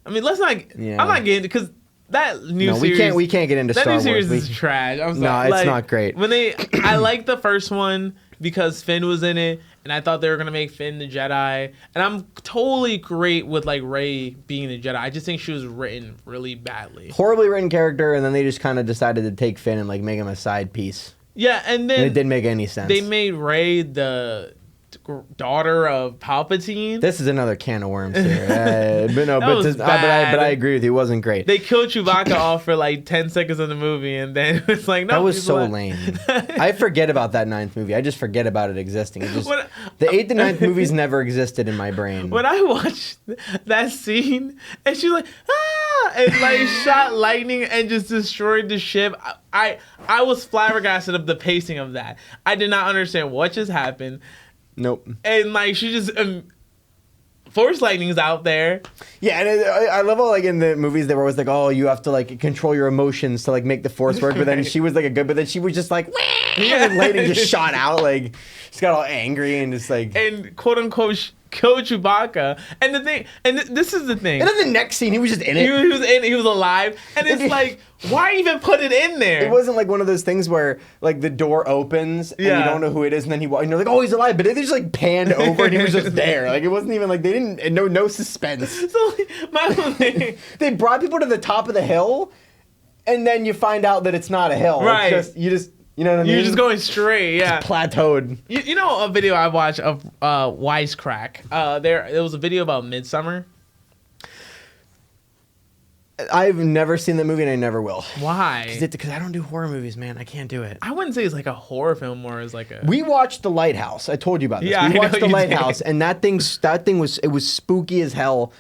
B: I mean, let's not. Yeah. I'm not getting because that new series.
A: We can't get into Star Wars.
B: That new series is trash. I'm sorry.
A: No, it's not great.
B: I liked the first one because Finn was in it, and I thought they were gonna make Finn the Jedi, and I'm totally great with like Rey being the Jedi. I just think she was written really badly.
A: Horribly written character, and then they just kind of decided to take Finn and like make him a side piece.
B: Yeah, and then
A: it didn't make any sense.
B: They made Rey the daughter of Palpatine.
A: This is another can of worms here. But I agree with you. It wasn't great.
B: They killed Chewbacca off for like 10 seconds of the movie, and then it's like, no.
A: That was so lame. I forget about that 9th movie. I just forget about it existing. The 8th and 9th movies never existed in my brain.
B: When I watched that scene, and she's like, ah, and like shot lightning and just destroyed the ship, I was flabbergasted of the pacing of that. I did not understand what just happened.
A: Nope.
B: And like she just Force lightning's out there.
A: Yeah, and I love how like in the movies they were always like, oh, you have to like control your emotions to like make the Force work. But then she was like but then she was just like, and lightning just shot out. Like she got all angry and just like
B: and quote unquote kill Chewbacca. And the thing, and this is the thing.
A: And then the next scene, he was just in it.
B: He was alive. And it's like, why even put it in there?
A: It wasn't like one of those things where like the door opens and you don't know who it is, and then and you're like, oh, he's alive. But they just like panned over and he was just there. Like it wasn't even like they didn't no suspense.
B: So my whole thing,
A: they brought people to the top of the hill, and then you find out that it's not a hill.
B: Right.
A: You know what I mean?
B: You're just going straight, yeah.
A: Just plateaued.
B: You know a video I watched of Wisecrack? There was a video about Midsummer.
A: I've never seen that movie and I never will.
B: Why?
A: Because I don't do horror movies, man. I can't do it.
B: I wouldn't say it's like a horror film more as like a...
A: We watched The Lighthouse. I told you about this.
B: Yeah,
A: we watched The Lighthouse,
B: did.
A: and that thing was spooky as hell.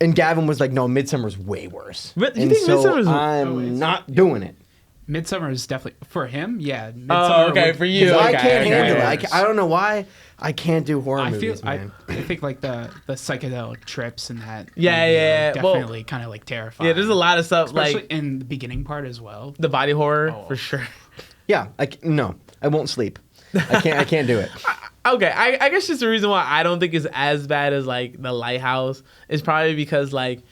A: And Gavin was like, no, Midsummer's way worse.
B: You think Midsummer's...
A: I'm not doing it.
C: Midsummer is definitely for him. Yeah.
B: Oh, okay, for you.
A: I can't handle it. I don't know why I can't do horror movies. Man.
C: I think like the psychedelic trips and that.
B: Yeah.
C: Definitely kind of like terrifying.
B: Yeah, there's a lot of stuff
C: especially
B: like
C: in the beginning part as well.
B: The body horror for sure.
A: Yeah, no, I won't sleep. I can't do it.
B: Okay, I guess just the reason why I don't think it's as bad as like The Lighthouse is probably because like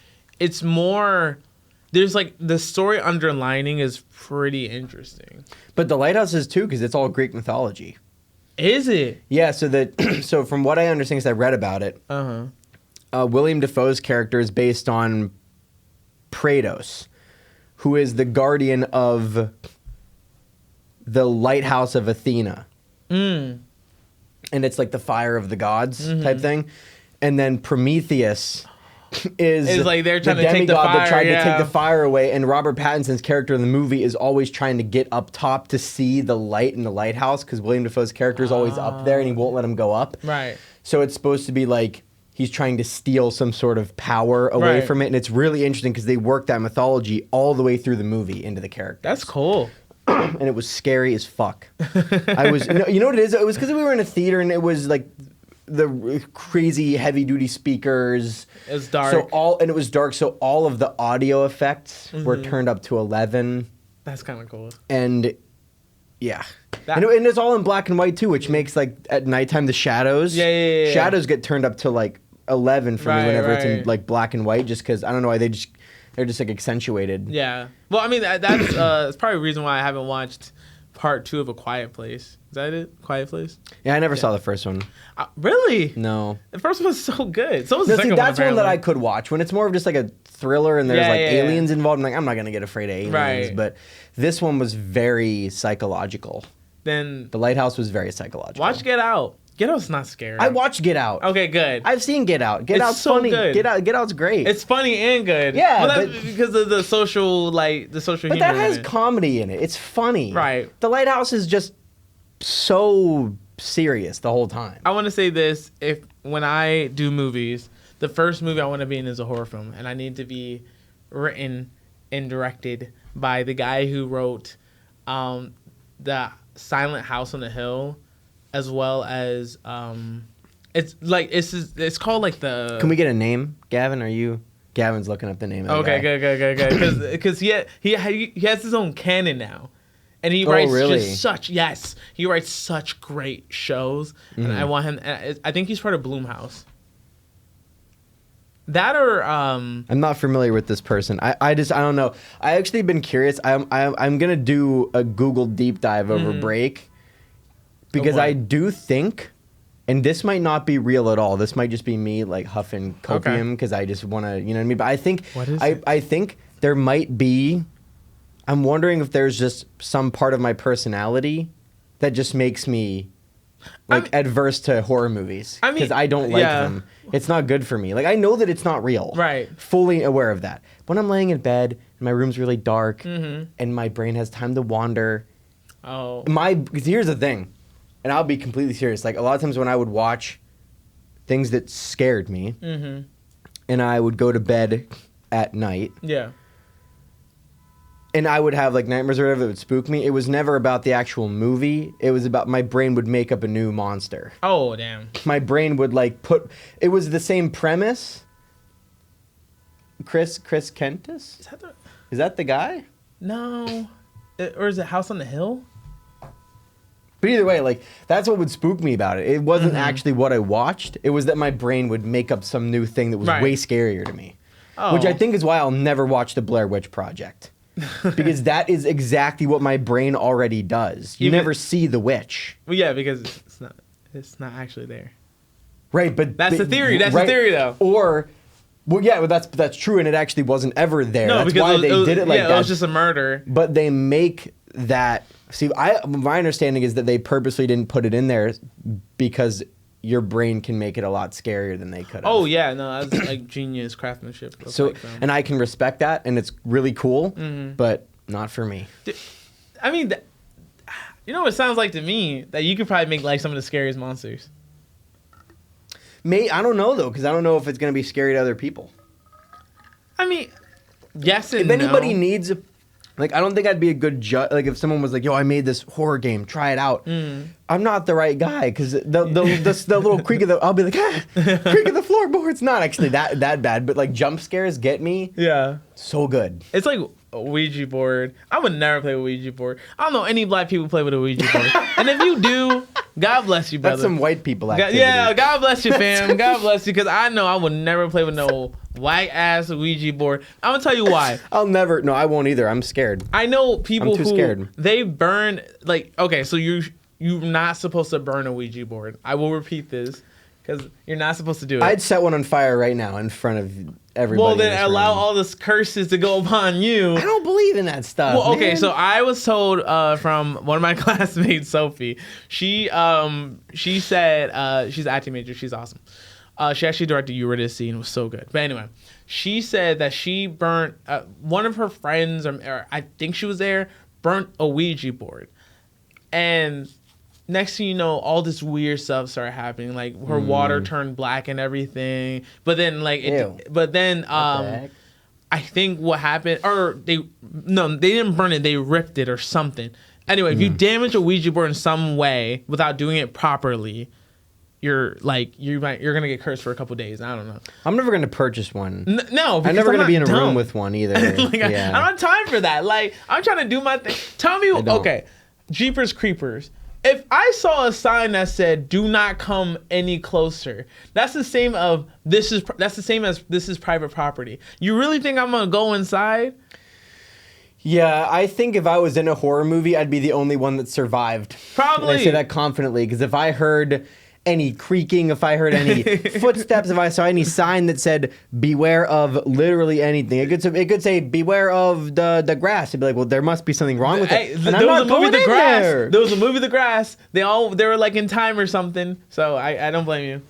B: it's more. There's like the story underlining is pretty interesting.
A: But The Lighthouse is too because it's all Greek mythology.
B: Is it?
A: Yeah. So from what I understand, because I read about it, William Dafoe's character is based on Praetos, who is the guardian of the lighthouse of Athena. And it's like the fire of the gods type thing. And then Prometheus is
B: like they're trying
A: the
B: to take the
A: demigod
B: fire,
A: that tried to
B: yeah.
A: take the fire away. And Robert Pattinson's character in the movie is always trying to get up top to see the light in the lighthouse because William Dafoe's character is always up there and he won't let him go up.
B: Right.
A: So it's supposed to be like he's trying to steal some sort of power away
B: Right.
A: from it. And it's really interesting because they work that mythology all the way through the movie into the character.
B: That's cool.
A: And it was scary as fuck. I was, you know what it is? It was because we were in a theater and it was like the crazy heavy duty speakers.
B: It was dark.
A: And it was dark. So all of the audio effects were turned up to 11.
B: That's kind of cool.
A: And yeah,
B: That-
A: and it's all in black and white too, which makes like at nighttime the shadows.
B: Yeah.
A: Shadows get turned up to like 11 for me whenever it's in
B: right.
A: like black and white, just because I don't know why they're just like accentuated.
B: Yeah. Well, I mean, that's probably a reason why I haven't watched part 2 of A Quiet Place. Is that it? Quiet Place?
A: Yeah, I never saw the first one.
B: Really?
A: No.
B: The first one was so good. So was the
A: No,
B: second
A: see, that's one that I
B: apparently.
A: could watch. When it's more of just like a thriller and there's
B: Yeah,
A: like
B: yeah.
A: aliens involved, I'm like, I'm not gonna get afraid of aliens.
B: Right.
A: But this one was very psychological.
B: Then
A: The Lighthouse was very psychological.
B: watch Get Out. Get Out's not scary.
A: I watched Get Out.
B: Okay, good.
A: I've seen Get Out. Get
B: It's
A: Out's
B: so
A: funny.
B: good.
A: Get Out's great.
B: It's funny and good.
A: Yeah,
B: well, that's
A: but-
B: because of the social
A: but
B: humor.
A: that has
B: in it.
A: comedy in it. It's funny.
B: Right.
A: The Lighthouse is just so serious the whole time.
B: I want to say this: when I do movies, the first movie I want to be in is a horror film, and I need to be written and directed by the guy who wrote the Silent House on the Hill, as well as it's called like the.
A: Can we get a name, Gavin? Gavin's looking up the name. Of the
B: Okay,
A: guy.
B: good. Because he has his own canon now, and he writes
A: really?
B: he writes such great shows, and I want him. I think he's part of Blumhouse. That or
A: I'm not familiar with this person. I don't know. I actually been curious. I'm gonna do a Google deep dive over break because
B: what?
A: I do think, and this might not be real at all. This might just be me like huffing copium because I just want to, you know what I mean. But I think
B: What is it?
A: I think there might be. I'm wondering if there's just some part of my personality that just makes me like adverse to horror movies
B: I mean,
A: because I don't like
B: yeah.
A: them. It's not good for me. Like I know that it's not real.
B: Right.
A: Fully aware of that. When I'm laying in bed and my room's really dark and my brain has time to wander,
B: oh
A: here's the thing, and I'll be completely serious. Like a lot of times when I would watch things that scared me, and I would go to bed at night,
B: yeah.
A: and I would have like nightmares or whatever that would spook me. It was never about the actual movie. It was about my brain would make up a new monster.
B: Oh damn.
A: My brain would like it was the same premise. Chris Kentis? Is that the guy?
B: No, or is it House on the Hill?
A: But either way, like that's what would spook me about it. It wasn't actually what I watched. It was that my brain would make up some new thing that was
B: Right.
A: way scarier to me.
B: Oh.
A: Which I think is why I'll never watch the Blair Witch Project. Because that is exactly what my brain already does. You
B: Even-
A: never see the witch.
B: Well, yeah, because it's not actually there.
A: Right, but
B: That's the theory. That's the theory, though.
A: Or well, yeah, but that's true, and it actually wasn't ever there.
B: No,
A: that's
B: because
A: why they did it like that.
B: it was just a murder.
A: But they make that. See, my understanding is that they purposely didn't put it in there because your brain can make it a lot scarier than they could have.
B: Oh yeah, no, that's like genius craftsmanship. of,
A: So,
B: like, them.
A: and I can respect that, and it's really cool, but not for me.
B: I mean, you know what it sounds like to me? That you could probably make like some of the scariest monsters.
A: I don't know though, because I don't know if it's gonna be scary to other people.
B: I mean, yes and
A: If anybody
B: no.
A: needs, like, I don't think I'd be a good judge. Like, if someone was like, "Yo, I made this horror game, try it out," I'm not the right guy because the little creak of the, I'll be like, creak of the floorboard's not actually that bad, but like jump scares get me
B: Yeah,
A: so good.
B: it's like a Ouija board. I would never play a Ouija board. I don't know any black people play with a Ouija board. And if you do, God bless you, brother.
A: That's some white people activity.
B: Yeah, God bless you, fam. God bless you, because I know I would never play with no white ass Ouija board. I'm gonna tell you why.
A: No, I won't either. I'm scared.
B: I know people
A: I'm too
B: who
A: scared.
B: they burn like okay, so you're not supposed to burn a Ouija board. I will repeat this because you're not supposed to do it.
A: I'd set one on fire right now in front of everybody.
B: Well,
A: in
B: then
A: this
B: allow
A: room.
B: all this curses to go upon you.
A: I don't believe in that stuff.
B: Well, okay,
A: man.
B: so I was told from one of my classmates, Sophie. She said she's an acting major. She's awesome. She actually directed Eurydice, and it was so good. But anyway, she said that she burnt one of her friends, or I think she was there, burnt a Ouija board, and next thing you know, all this weird stuff started happening. Like her water turned black and everything. But then, like,
A: Ew.
B: but then,
A: What the heck?
B: I think what happened, or they didn't burn it. They ripped it or something. Anyway, if you damage a Ouija board in some way without doing it properly, you're gonna get cursed for a couple days. I don't know.
A: I'm never gonna purchase one.
B: No,
A: I'm never gonna be in a
B: dumb.
A: room with one either.
B: Like,
A: yeah.
B: I don't have time for that. Like, I'm trying to do my thing. Tell me,
A: don't.
B: okay, Jeepers Creepers. If I saw a sign that said "Do not come any closer," that's the same as this is private property. You really think I'm gonna go inside?
A: Yeah, I think if I was in a horror movie, I'd be the only one that survived.
B: Probably.
A: And I say that confidently because if I heard any creaking, if I heard any footsteps, if I saw any sign that said "Beware of" literally anything, it could say "Beware of the grass." I'd be like, well, there must be something wrong with it. And
B: There
A: I'm
B: was
A: not
B: a movie,
A: going
B: The
A: in
B: Grass.
A: there.
B: There was a movie, The Grass. They were like in time or something. So I don't blame you.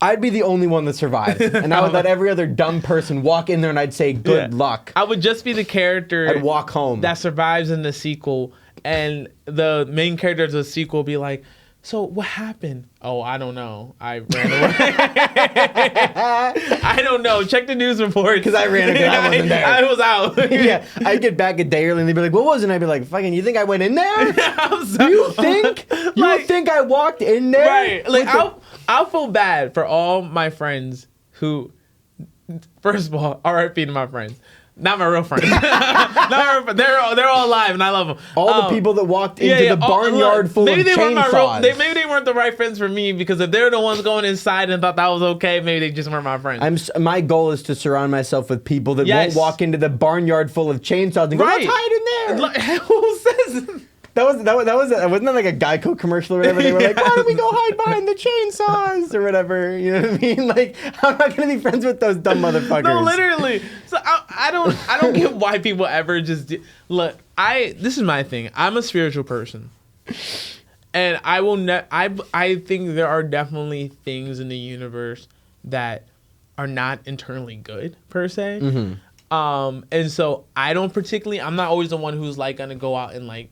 A: I'd be the only one that survived, and I would let every other dumb person walk in there, and I'd say, "Good luck."
B: I would just be the character.
A: I'd walk home.
B: That survives in the sequel, and the main character of the sequel be like, "So what happened?" "Oh, I don't know. I ran away." I don't know. Check the news report.
A: Because I ran because I wasn't there.
B: I was out.
A: Yeah, I'd get back a day early, and they'd be like, "What was it?" And I'd be like, "Fucking, you think I went in there?
B: I'm so,
A: You think I walked in there?"
B: Right. Like I'll feel bad for all my friends who, first of all, RIP to my friends. Not my real friends. They're all alive and I love them.
A: All the people that walked into the barnyard full of chainsaws.
B: Maybe they weren't the right friends for me because if they're the ones going inside and thought that was okay, maybe they just weren't my friends.
A: My goal is to surround myself with people that won't walk into the barnyard full of chainsaws and go, "Let's hide in there."
B: Who says?
A: Wasn't that like a Geico commercial or whatever? They were like, "Why don't we go hide behind the chainsaws or whatever?" You know what I mean? Like, I'm not gonna be friends with those dumb motherfuckers.
B: No, literally. So I don't get why people ever just look. This is my thing. I'm a spiritual person, and I will. I think there are definitely things in the universe that are not internally good per se.
A: Mm-hmm.
B: And so I don't particularly. I'm not always the one who's like gonna go out and like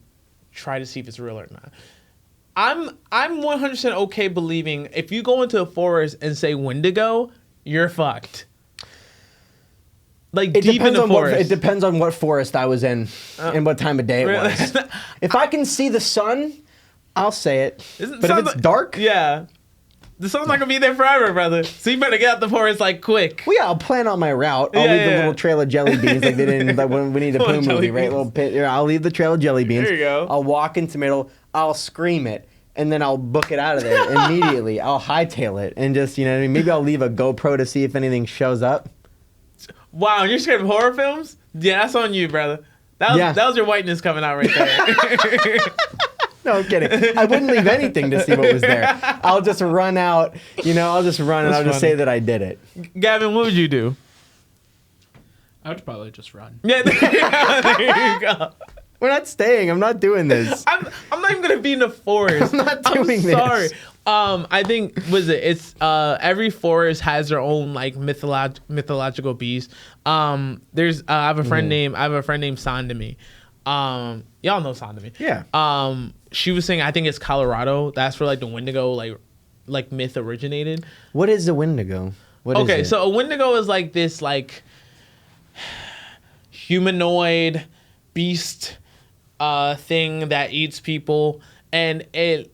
B: try to see if it's real or not. I'm 100% okay believing if you go into a forest and say Wendigo, you're fucked. Like deep in the forest.
A: It depends on what forest I was in and what time of day it was. If I can see the sun, I'll say it. But if it's dark,
B: yeah. The sun's not gonna be there forever, brother. So you better get out the forest like quick.
A: well, yeah, I'll plan out my route. I'll leave the little trail of jelly beans like they did in like when Winnie the Pooh movie, right? Little pit. I'll leave the trail of jelly beans.
B: There you go.
A: I'll walk into the middle. I'll scream it, and then I'll book it out of there immediately. I'll hightail it and just, you know what I mean? Maybe I'll leave a GoPro to see if anything shows up.
B: Wow, you're scared of horror films? Yeah, that's on you, brother. That was your whiteness coming out right there.
A: No, I'm kidding. I wouldn't leave anything to see what was there. I'll just run out, I'll just run and I'll just say that I did it.
B: Gavin, what would you do?
C: I would probably just run.
B: Yeah, there you go.
A: We're not staying. I'm not doing this.
B: I'm not even gonna be in the forest.
A: I'm not doing this.
B: Sorry. I think it's every forest has their own like mythological beast. There's I have a friend named Sandemi. Y'all know Sandemi.
A: Yeah.
B: She was saying I think it's Colorado. That's where like the Wendigo like myth originated.
A: What is a Wendigo? What is it?
B: So a Wendigo is like this like humanoid beast thing that eats people, and it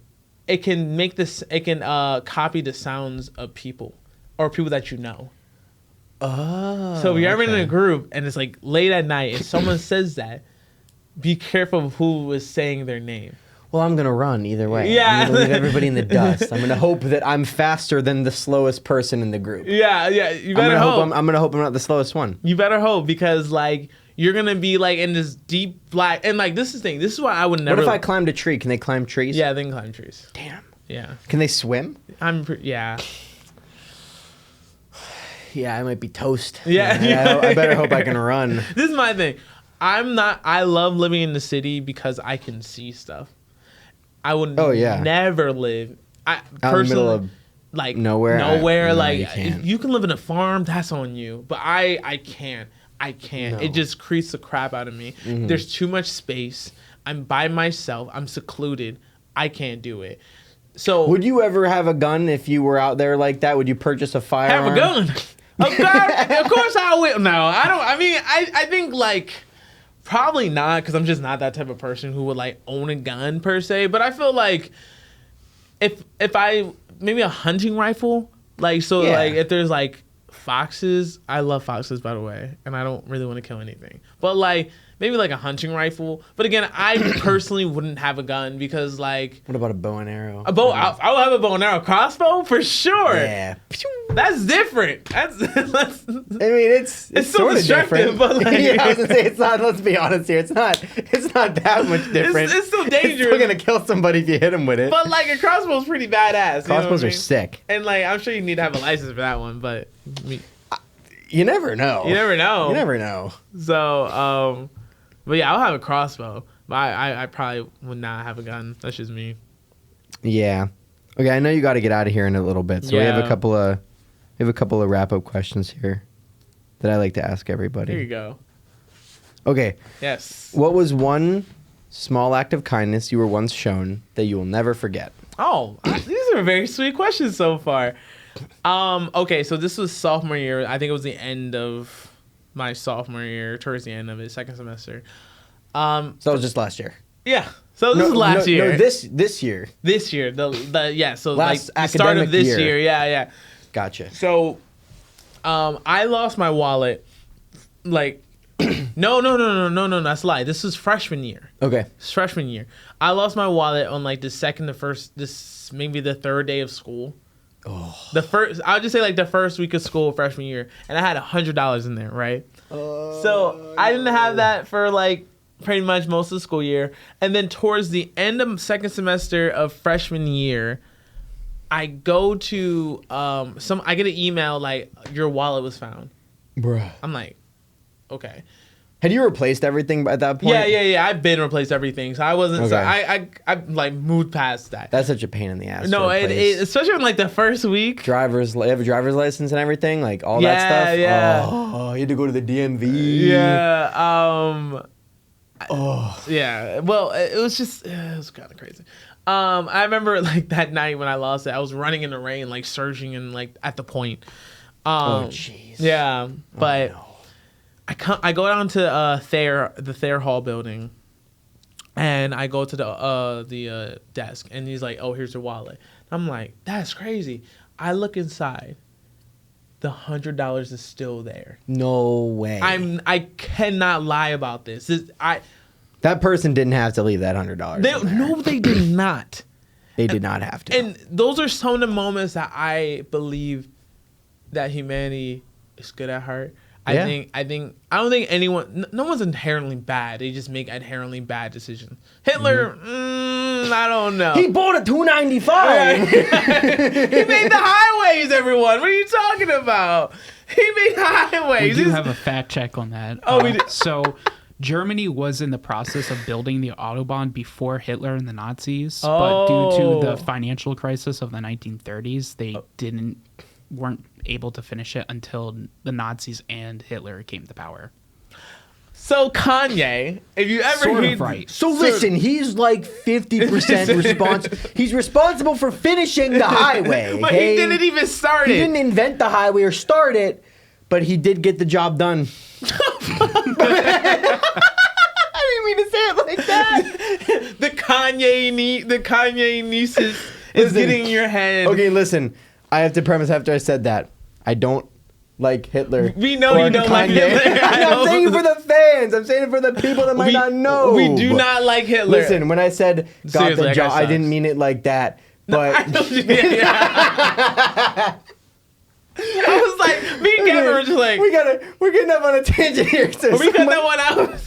B: can make this. It can copy the sounds of people or people that you know.
A: Oh.
B: So if you're ever in a group and it's like late at night, if someone says that, be careful of who is saying their name.
A: Well, I'm going to run either way.
B: Yeah.
A: I'm going to leave everybody in the dust. I'm going to hope that I'm faster than the slowest person in the group.
B: Yeah. You better hope.
A: I'm going to hope I'm not the slowest one.
B: You better hope, because like you're going to be like in this deep black, and like this is the thing. This is why I would never.
A: What if I climbed a tree? Can they climb trees?
B: Yeah, they can climb trees.
A: Damn.
B: Yeah.
A: Can they swim?
B: Yeah.
A: Yeah, I might be toast.
B: Yeah.
A: I better hope I can run.
B: This is my thing. I love living in the city because I can see stuff. I would never live.
A: Out in the middle of
B: like
A: nowhere.
B: No, like
A: you can't.
B: you can live in a farm, that's on you. But I can't.
A: No.
B: It just creeps the crap out of me.
A: Mm-hmm.
B: There's too much space. I'm by myself. I'm secluded. I can't do it. So
A: Would you ever have a gun if you were out there like that? Would you purchase a firearm?
B: have a gun? Of course I will. No, I don't. I mean, I think like probably not because I'm just not that type of person who would like own a gun per se. But I feel like if I maybe a hunting rifle, like like if there's like foxes, I love foxes by the way, and I don't really want to kill anything. But like maybe like a hunting rifle. But again, I personally wouldn't have a gun because like
A: What about a bow and arrow?
B: a bow. I will have a bow and arrow, crossbow for sure.
A: Yeah.
B: That's different. That's
A: I mean, it's
B: still
A: sort of
B: destructive,
A: different.
B: but like,
A: yeah, I was gonna say it's not. Let's be honest here. It's not that much different.
B: It's still dangerous.
A: It's still gonna kill somebody if you hit him with it.
B: But like a crossbow's pretty badass.
A: Crossbows are sick.
B: And like I'm sure you need to have a license for that one, but
A: You never know.
B: you never know.
A: You never know.
B: So, but yeah, I'll have a crossbow. But I probably would not have a gun. That's just me.
A: Yeah. Okay, I know you got to get out of here in a little bit, so we have a couple of wrap up questions here that I like to ask everybody.
B: Here you go.
A: Okay.
B: Yes.
A: What was one small act of kindness you were once shown that you will never forget?
B: Oh, these are very sweet questions so far. Okay, so this was sophomore year. I think it was the end of my sophomore year, towards the end of it, second semester.
A: So that was just last year.
B: Yeah. So this is last year.
A: No, this year.
B: This year. So
A: Last
B: like the start of
A: academic
B: this
A: year.
B: year. Yeah.
A: Gotcha.
B: So, I lost my wallet. Like, no. That's a lie. This was freshman year.
A: Okay.
B: It's freshman year. I lost my wallet on like maybe the third day of school.
A: Oh.
B: I'll just say like the first week of school freshman year, and I had $100 in there, right? So I didn't have that for like pretty much most of the school year, and then towards the end of second semester of freshman year, I go to I get an email like your wallet was found.
A: Bruh.
B: I'm like, okay.
A: Had you replaced everything at that point?
B: Yeah. I've been replaced everything, so I wasn't. So
A: Okay.
B: I like moved past that.
A: That's such a pain in the ass.
B: No,
A: to
B: it
A: replace.
B: especially in like the first week.
A: You have a driver's license and everything, like all that stuff.
B: Yeah.
A: Oh, you had to go to the DMV.
B: Yeah.
A: Oh.
B: Yeah. Well, it was kind of crazy. I remember like that night when I lost it, I was running in the rain, like surging and like at the point.
A: Oh, jeez.
B: Yeah, but
A: Oh, no.
B: I go down to the Thayer Hall building, and I go to the desk, and he's like, "Oh, here's your wallet." I'm like, "That's crazy." I look inside. The $100 is still there.
A: No way.
B: I cannot lie about this.
A: That person didn't have to leave that $100.
B: No, they did not.
A: They did not have to.
B: And those are some of the moments that I believe that humanity is good at heart. I don't think anyone, no one's inherently bad. They just make inherently bad decisions. Hitler, I don't know.
A: He bought a $2.95.
B: He made the highways, everyone. What are you talking about? He made highways.
C: We do have a fact check on that.
B: Oh, we do.
C: So Germany was in the process of building the Autobahn before Hitler and the Nazis, but due to the financial crisis of the 1930s, they weren't able to finish it until the Nazis and Hitler came to power.
B: So Kanye, if you ever
C: Sort
B: heard,
C: of right.
A: So listen, he's like 50% responsible. He's responsible for finishing the highway.
B: But
A: okay?
B: he didn't even start
A: He
B: it.
A: didn't invent the highway or start it, but he did get the job done. I didn't mean to say it like that.
B: The Kanye niece is
A: Listen.
B: getting in your head.
A: Okay, listen. I have to premise after I said that. I don't like Hitler.
B: We know
A: or
B: you don't like
A: Kanye.
B: Hitler.
A: I'm saying it for the fans. I'm saying it for the people that might not know.
B: We do not like Hitler.
A: Listen, when I said got
B: Seriously,
A: the
B: that
A: job,
B: guy
A: I
B: sucks.
A: didn't mean it like that. But
B: I was like, me and Gavin were just like,
A: we're getting up on a tangent here. So
B: we cut that one out.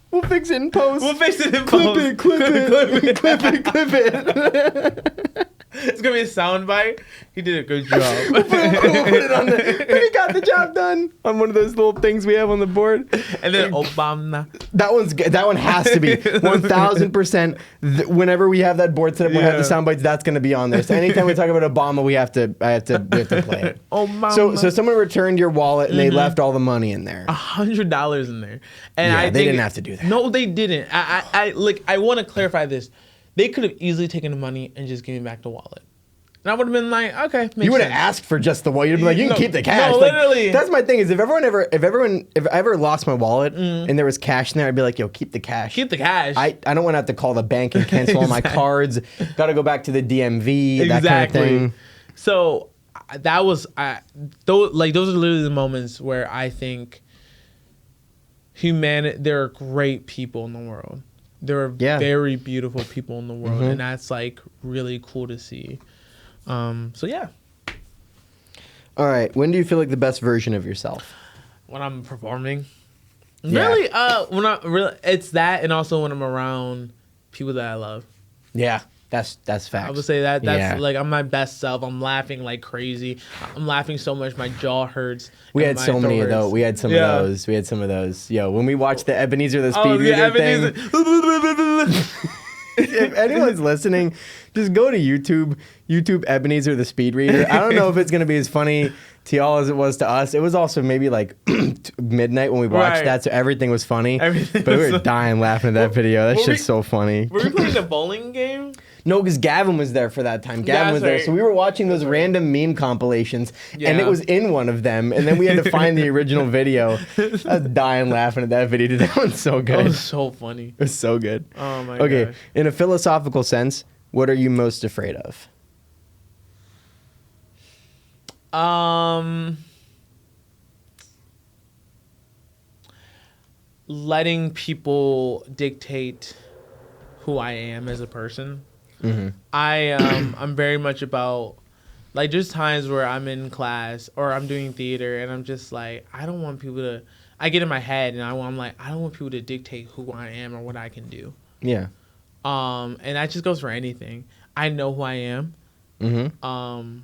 A: We'll fix it in post.
B: We'll fix it in
A: Clip
B: post.
A: it, clip it, clip it, clip it.
B: It's gonna be a soundbite. He did a good job.
A: We'll put it on he got the job done on one of those little things we have on the board.
B: And then Obama.
A: That one has to be 1,000%. Whenever we have that board set up, we have the sound bites. That's going to be on there. So anytime we talk about Obama, we have to play it.
B: Obama.
A: So someone returned your wallet and they left all the money in there.
B: $100 in there, and
A: Yeah, they didn't have to do that.
B: No, they didn't. I want to clarify this. They could have easily taken the money and just given me back the wallet. And I would have been like, okay,
A: you would have asked for just the wallet. You'd be like, you can keep the cash.
B: No, literally.
A: That's my thing. Is if I ever lost my wallet and there was cash in there, I'd be like, yo, keep the cash.
B: Keep the cash.
A: I don't want to have to call the bank and cancel all my cards. Got to go back to the DMV. That kind of thing.
B: So that was those are literally the moments where I think there are great people in the world. There are very beautiful people in the world, and that's like really cool to see. So yeah.
A: All right. When do you feel like the best version of yourself?
B: When I'm performing.
A: Yeah.
B: Really, it's that, and also when I'm around people that I love.
A: Yeah, that's facts.
B: I would say that's like I'm my best self. I'm laughing like crazy. I'm laughing so much my jaw hurts.
A: We had so many of those. We had some of those. Yo, when we watched the Ebenezer the Speed Reader thing. If anyone's listening, just go to YouTube Ebenezer the Speed Reader. I don't know if it's going to be as funny to y'all as it was to us. It was also maybe like midnight when we watched that, so everything was funny. But we were dying laughing at that video. That's just so funny.
B: Were we playing a bowling game?
A: No, because Gavin was there for that time. Gavin was there. So we were watching those random meme compilations, and it was in one of them. And then we had to find the original video. I was dying laughing at that video. Dude, that one's so good.
B: That was so funny.
A: It was so good.
B: Oh, my gosh.
A: Okay, in a philosophical sense, what are you most afraid of?
B: Letting people dictate who I am as a person.
A: Mm-hmm.
B: I'm very much about, like, there's times where I'm in class or I'm doing theater and I'm just like, I don't want people to, I get in my head and I'm like, I don't want people to dictate who I am or what I can do.
A: Yeah.
B: And that just goes for anything. I know who I am.
A: Mm-hmm.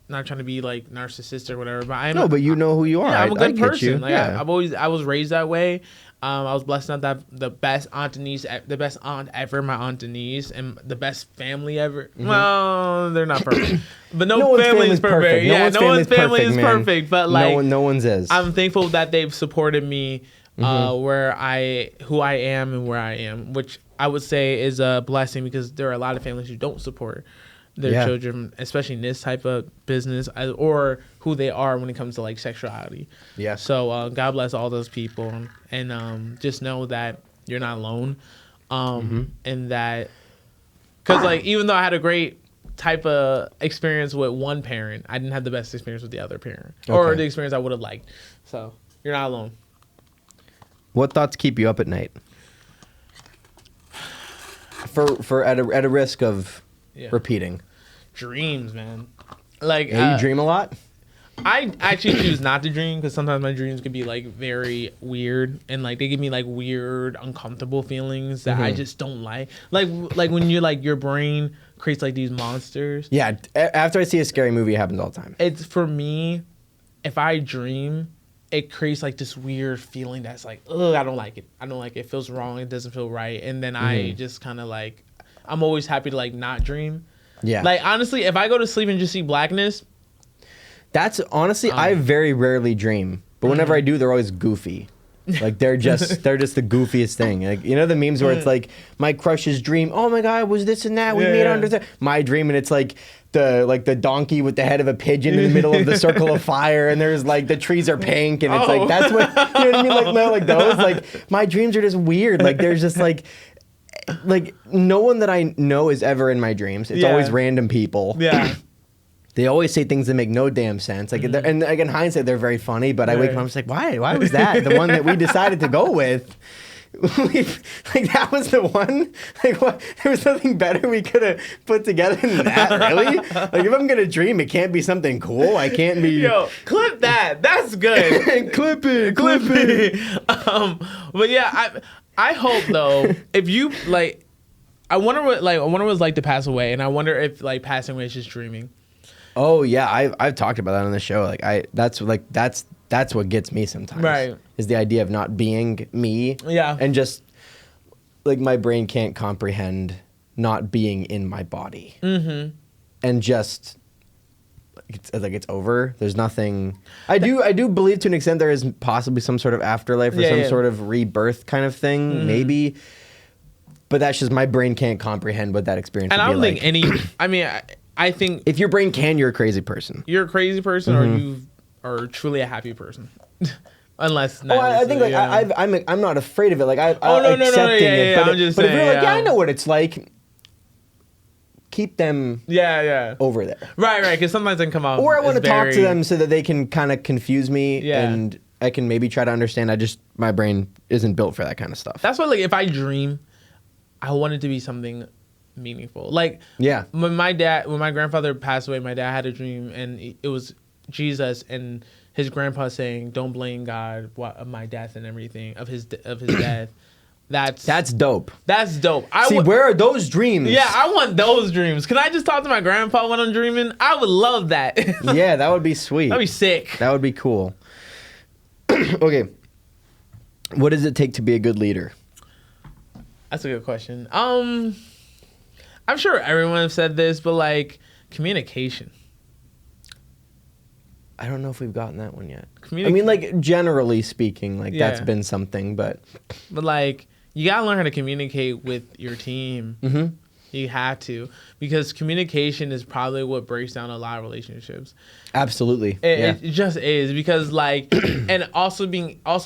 B: Not trying to be like narcissist or whatever, but
A: but you know who you are.
B: Yeah, I'm a good person. Like
A: yeah.
B: I was raised that way. I was blessed enough to have the best aunt ever, my aunt Denise, and the best family ever. Mm-hmm. Well, they're not perfect, but no family is perfect. Yeah, no one's family is perfect, but like
A: no one's is.
B: I'm thankful that they've supported me, who I am and where I am, which I would say is a blessing because there are a lot of families who don't support their children, especially in this type of business, or who they are when it comes to like sexuality. Yeah. So God bless all those people, and just know that you're not alone, and that because like even though I had a great type of experience with one parent, I didn't have the best experience with the other parent, or the experience I would have liked. So you're not alone.
A: What thoughts keep you up at night? For at a risk of repeating.
B: Dreams, man. Like
A: you dream a lot?
B: I actually choose not to dream because sometimes my dreams can be like very weird and like they give me like weird, uncomfortable feelings that I just don't like. Like when you're like your brain creates like these monsters. Yeah,
A: after I see a scary movie, it happens all the time.
B: It's for me, if I dream, it creates like this weird feeling that's like, ugh, I don't like it. I don't like it. It feels wrong. It doesn't feel right. And then I just kind of like, I'm always happy to like not dream. Yeah. Like honestly, if I go to sleep and just see blackness.
A: That's honestly, I very rarely dream. But whenever I do, they're always goofy. Like they're just the goofiest thing. Like you know the memes where it's like my crush's dream. Oh my god, was this and that? We made under my dream, and it's like the donkey with the head of a pigeon in the middle of the circle of fire, and there's like the trees are pink, and it's like that's what you know what I mean. Like those. Like my dreams are just weird. Like there's just like no one that I know is ever in my dreams. It's always random people. Yeah. They always say things that make no damn sense. Like, and like in hindsight, they're very funny. But I wake up and I'm just like, why? Why was that the one that we decided to go with? Like that was the one. Like what? There was nothing better we could have put together than that. Really? Like if I'm gonna dream, it can't be something cool. I can't be.
B: Yo, clip that. That's good.
A: Clip it.
B: But yeah, I hope though, if you like. I wonder what it's like to pass away, and I wonder if like passing away is just dreaming.
A: Oh yeah, I've talked about that on the show. Like that's what gets me sometimes.
B: Right.
A: Is the idea of not being me.
B: Yeah.
A: And just like my brain can't comprehend not being in my body. Mm-hmm. And just it's over. There's nothing. I do believe to an extent there is possibly some sort of afterlife or some sort of rebirth kind of thing, maybe. But that's just my brain can't comprehend what that experience would be like.
B: And I don't think any. I mean, I think
A: if your brain can, you're a crazy person.
B: You're a crazy person, or you are truly a happy person. Unless,
A: I think like I'm not afraid of it. Like I'm accepting it.
B: Yeah,
A: but
B: I'm just
A: but if
B: saying,
A: you're like, I know what it's like. Keep them over there.
B: Right, because sometimes they can come out.
A: Or I want to talk to them so that they can kind of confuse me and I can maybe try to understand. My brain isn't built for that kind of stuff.
B: That's why, like, if I dream, I want it to be something meaningful. Like, when my grandfather passed away, my dad had a dream, and it was Jesus and his grandpa saying, "Don't blame God of my death and everything of his death." That's dope. That's dope.
A: Where are those dreams?
B: Yeah, I want those dreams. Can I just talk to my grandpa when I'm dreaming? I would love that.
A: Yeah, that would be sweet.
B: That'd be sick.
A: That would be cool. Okay. What does it take to be a good leader?
B: That's a good question. I'm sure everyone has said this, but like communication.
A: I don't know if we've gotten that one yet. I mean, like generally speaking, like that's been something, but
B: like you gotta learn how to communicate with your team. Mm-hmm. You have to, because communication is probably what breaks down a lot of relationships.
A: Absolutely,
B: it just is, because like, and also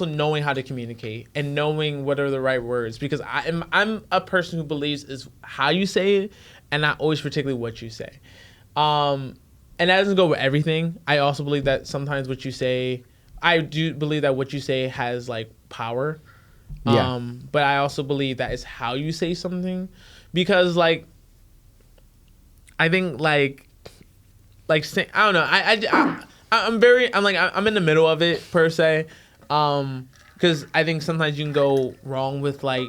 B: knowing how to communicate and knowing what are the right words, because I'm a person who believes is how you say it and not always particularly what you say. And that doesn't go with everything. I also believe that sometimes what you say, I do believe that what you say has like power. But I also believe that it's how you say something, because like, I think I don't know. I'm in the middle of it per se. Because I think sometimes you can go wrong with like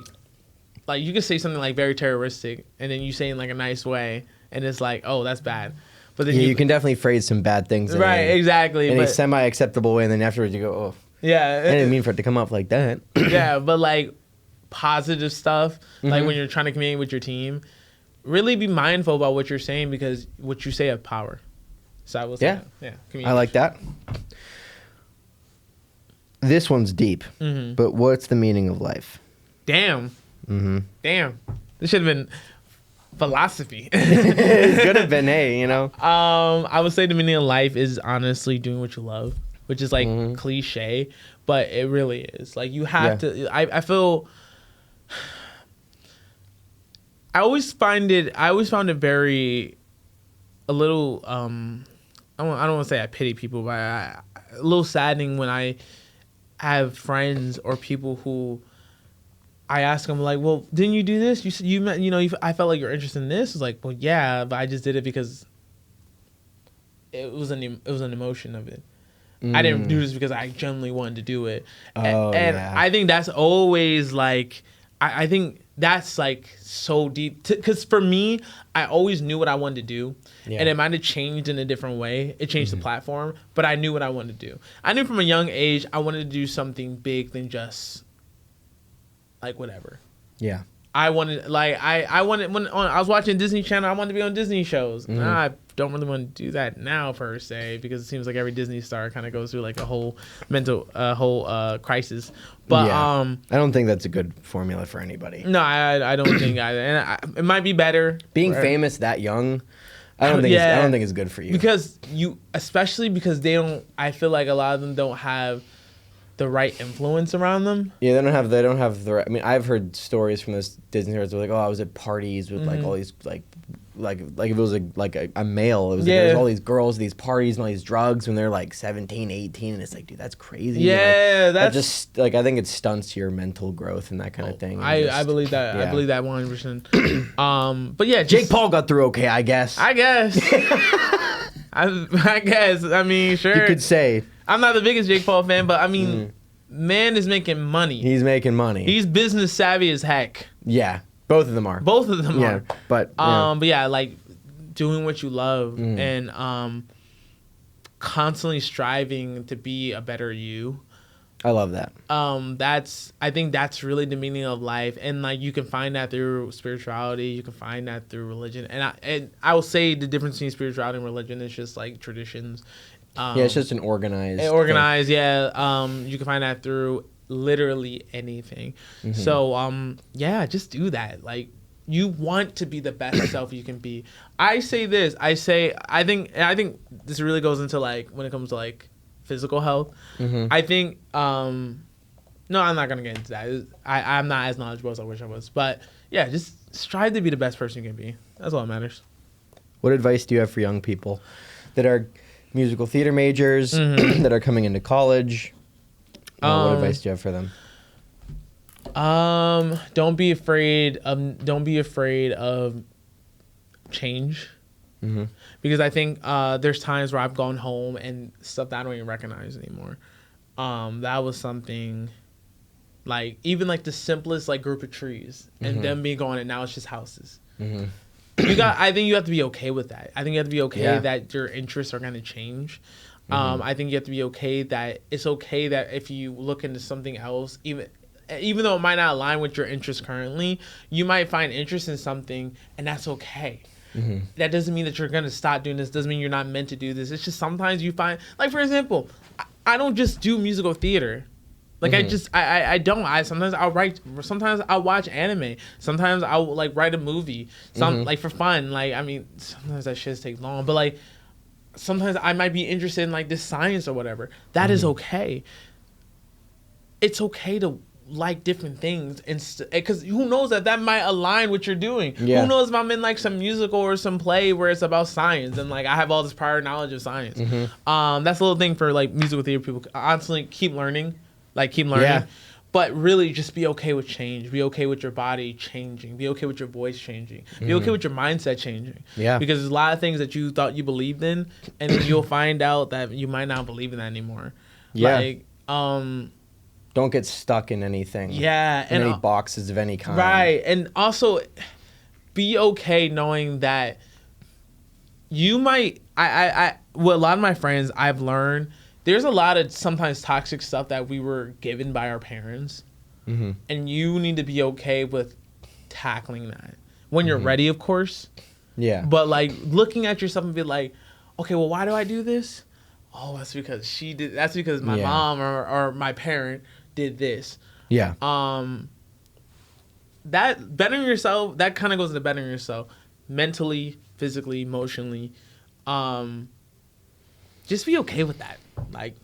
B: you can say something like very terroristic and then you say it in like a nice way and it's like, oh, that's bad. But then
A: you can definitely phrase some bad things.
B: Exactly.
A: In a semi-acceptable way, and then afterwards you go, oh.
B: Yeah.
A: I didn't mean for it to come up like that.
B: Yeah, but like positive stuff, like when you're trying to communicate with your team, really be mindful about what you're saying, because what you say have power. So I will say that. Yeah.
A: I like that. This one's deep, but what's the meaning of life?
B: Damn. Damn. This should have been philosophy.
A: It could have been, hey, you know.
B: I would say the meaning of life is honestly doing what you love, which is like cliche, but it really is. Like you have to. I feel. I always found it very, a little. I don't want to say I pity people, but a little saddening when I have friends or people who I ask them like, well, didn't you do this? You said I felt like you're interested in this. It's like, well, yeah, but I just did it because it was an emotion of it. I didn't do this because I genuinely wanted to do it. And I think that's always like, I think that's like so deep, because for me, I always knew what I wanted to do, and it might have changed in a different way. It changed the platform, but I knew what I wanted to do. I knew from a young age I wanted to do something big than just like whatever. Yeah. I wanted when I was watching Disney Channel, I wanted to be on Disney shows. I don't really want to do that now per se, because it seems like every Disney star kind of goes through like a whole mental crisis. But
A: I don't think that's a good formula for anybody.
B: No, I don't think either. And it might be better
A: being famous that young. I don't think it's good for you, because especially because they don't. I feel like a lot of them don't have the right influence around them. Yeah, they don't have the right. I mean, I've heard stories from those Disney stars where like, oh, I was at parties with like all these like if it was a male, it was like, there was all these girls, these parties and all these drugs when they're like 17, 18, and it's like, dude, that's crazy.
B: Yeah,
A: like, that just like, I think it stunts your mental growth and that kind of thing.
B: I believe that. Yeah. I believe that 100%. But yeah,
A: Jake Paul got through okay, I guess.
B: I guess. I mean, sure.
A: You could say.
B: I'm not the biggest Jake Paul fan, but I mean, man is making money.
A: He's making money.
B: He's business savvy as heck.
A: Yeah. Both of them are.
B: Both of them
A: Yeah,
B: are.
A: but yeah.
B: But yeah, like doing what you love and constantly striving to be a better you.
A: I love that.
B: I think that's really the meaning of life, and like you can find that through spirituality, you can find that through religion, and I will say the difference between spirituality and religion is just like traditions.
A: Yeah, it's just an organized thing.
B: Yeah. You can find that through literally anything. So yeah, just do that. Like, you want to be the best self you can be. I say this. I think this really goes into like when it comes to like physical health. I think no, I'm not gonna get into that. I'm not as knowledgeable as I wish I was. But yeah, just strive to be the best person you can be. That's all that matters.
A: What advice do you have for young people that are musical theater majors that are coming into college? What advice do you have for them?
B: Don't be afraid of change. Because I think there's times where I've gone home and stuff that I don't even recognize anymore. That was something like even like the simplest like group of trees and them being gone, and now it's just houses. I think you have to be okay with that. I think you have to be okay that your interests are going to change. I think you have to be okay that it's okay that if you look into something else, even though it might not align with your interests currently, you might find interest in something, and that's okay. That doesn't mean that you're going to stop doing this. Doesn't mean you're not meant to do this. It's just sometimes you find, like, for example, I don't just do musical theater. Like, I don't. Sometimes I'll write. Sometimes I'll watch anime. Sometimes I'll, like, write a movie. Like, for fun. Like, I mean, sometimes that shit takes long. But, like, sometimes I might be interested in, like, this science or whatever. That is okay. It's okay to like different things, because who knows that might align with what you're doing. Who knows if I'm in like some musical or some play where it's about science and like I have all this prior knowledge of science. That's a little thing for like musical theater people. Honestly, keep learning, but really just be okay with change. Be okay with your body changing. Be okay with your voice changing. Be okay with your mindset changing. Because there's a lot of things that you thought you believed in, and then you'll find out that you might not believe in that anymore.
A: Don't get stuck in anything. In any boxes of any kind.
B: Right. And also be okay knowing that you might with a lot of my friends, I've learned there's a lot of sometimes toxic stuff that we were given by our parents. And you need to be okay with tackling that. When you're ready, of course. But like looking at yourself and be like, okay, well, why do I do this? Oh, that's because she did. That's because my mom or my parent did this. That bettering yourself, that kind of goes into bettering yourself mentally, physically, emotionally. Just be okay with that. Like,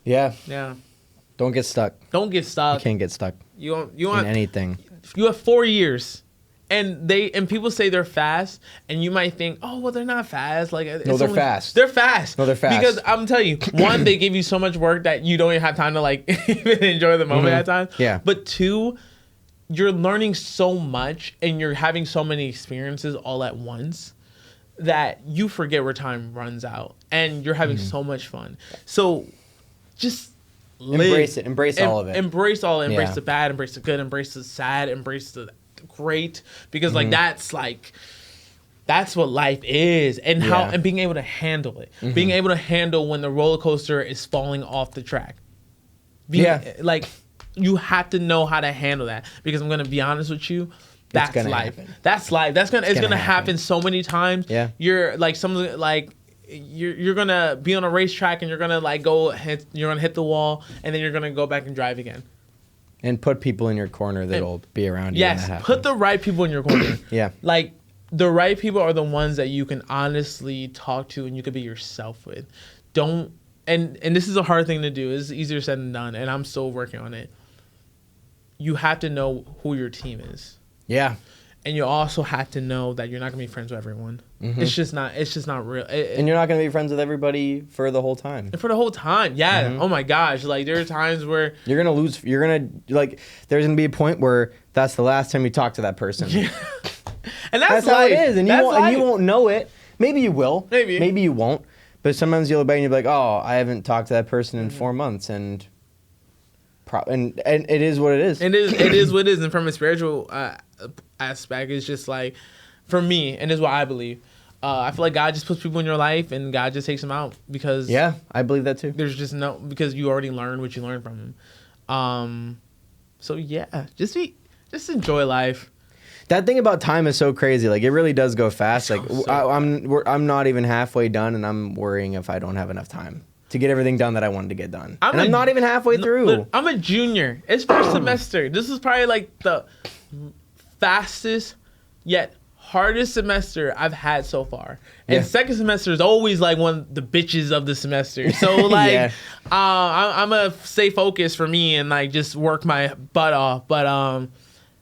B: don't get stuck. You can't get stuck. You want anything. You have 4 years. And people say they're fast, and you might think, oh, well, they're not fast. Like,
A: they're fast.
B: They're fast.
A: No, they're fast.
B: Because I'm telling you, one, they give you so much work that you don't even have time to like even enjoy the moment at times. But two, you're learning so much, and you're having so many experiences all at once that you forget where time runs out, and you're having so much fun. So, just
A: embrace it. Embrace all of it.
B: Embrace all. Embrace the bad. Embrace the good. Embrace the sad. Embrace the great, because like that's what life is, and how and being able to handle it, being able to handle when the roller coaster is falling off the track. Like you have to know how to handle that, because I'm gonna be honest with you, that's life. Happen. That's life. It's gonna happen so many times. You're like you're gonna be on a racetrack and you're gonna like you're gonna hit the wall, and then you're gonna go back and drive again.
A: And put people in your corner that'll be around you.
B: Yes, put the right people in your corner. Like, the right people are the ones that you can honestly talk to and you can be yourself with. And this is a hard thing to do. It's easier said than done, and I'm still working on it. You have to know who your team is. And you also have to know that you're not going to be friends with everyone. It's just not real.
A: And you're not going to be friends with everybody for the whole time.
B: Oh my gosh. Like, there are times where
A: there's going to be a point where that's the last time you talk to that person.
B: And that's
A: how it is. And you won't know it. Maybe you will. Maybe you won't. But sometimes you'll look back and you'll be like, oh, I haven't talked to that person in 4 months. And it is what it is.
B: It is what it is. And from a spiritual aspect is just like, for me, and this is what I believe. I feel like God just puts people in your life, and God just takes them out because
A: I believe that too.
B: there's just because you already learned what you learned from him. So yeah, just enjoy life.
A: That thing about time is so crazy. Like, it really does go fast. Like, I'm not even halfway done, and I'm worrying if I don't have enough time to get everything done that I wanted to get done. I'm not even halfway through.
B: Look, I'm a junior. It's first semester. This is probably like the fastest yet hardest semester I've had so far. And second semester is always like one of the bitches of the semester. So like, I'm gonna stay focused for me and like just work my butt off. But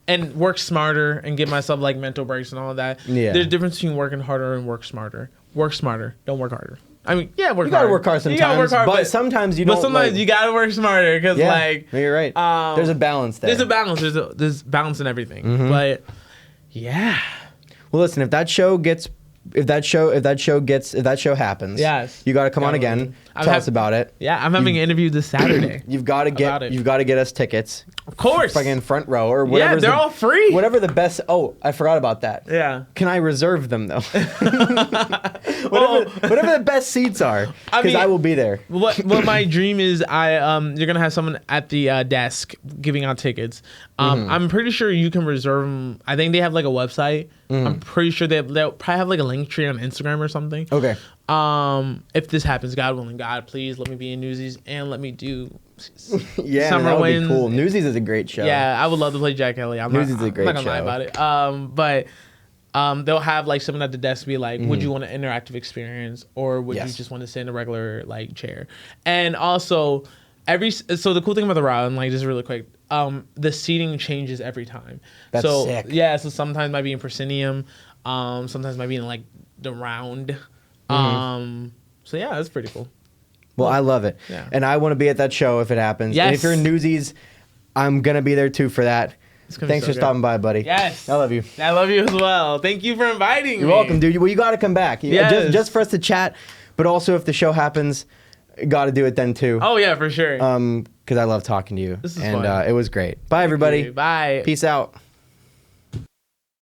B: and work smarter and give myself like mental breaks and all of that. Yeah. There's a difference between working harder and work smarter. Work smarter. Don't work harder. I mean, work hard.
A: You gotta work hard sometimes. You gotta work hard, but sometimes you don't.
B: But sometimes you gotta work smarter because like.
A: You're right. There's a balance there.
B: There's a balance. There's balance in everything. Mm-hmm. But yeah.
A: Well, listen. If that show happens, you got to come on again. Tell us about it.
B: Yeah, I'm having an interview this Saturday.
A: You've got to get us tickets.
B: Of course.
A: Fucking front row or whatever.
B: Yeah, they're all free.
A: Whatever the best. Oh, I forgot about that.
B: Yeah.
A: Can I reserve them though? whatever the best seats are, because I will be there.
B: What my dream is, you're gonna have someone at the desk giving out tickets. I'm pretty sure you can reserve them. I think they have like a website. I'm pretty sure they'll probably have like a link tree on Instagram or something.
A: Okay.
B: If this happens, God willing, God, please let me be in Newsies and let me do
A: Summer that would Winds. Be cool. Newsies is a great show.
B: Yeah, I would love to play Jack Kelly.
A: Newsies is a great show.
B: I'm not gonna lie about it. But they'll have like someone at the desk be like, would you want an interactive experience or would you just want to sit in a regular like chair? And also so the cool thing about the route, and like just really quick, the seating changes every time.
A: That's sick.
B: Yeah, so sometimes might be in proscenium, sometimes might be in like the round. So yeah, that's pretty cool.
A: Well, I love it.
B: Yeah.
A: And I want to be at that show if it happens.
B: Yes.
A: And if you're in Newsies, I'm going to be there too for that. Thanks for stopping by, buddy.
B: Yes.
A: I love you.
B: I love you as well. Thank you for inviting me.
A: You're welcome, dude. Well, you got to come back.
B: Yes.
A: Just for us to chat, but also if the show happens, got to do it then too.
B: Oh, yeah, for sure.
A: Because I love talking to you.
B: This is fun.
A: It was great. Bye, everybody.
B: Bye.
A: Peace out.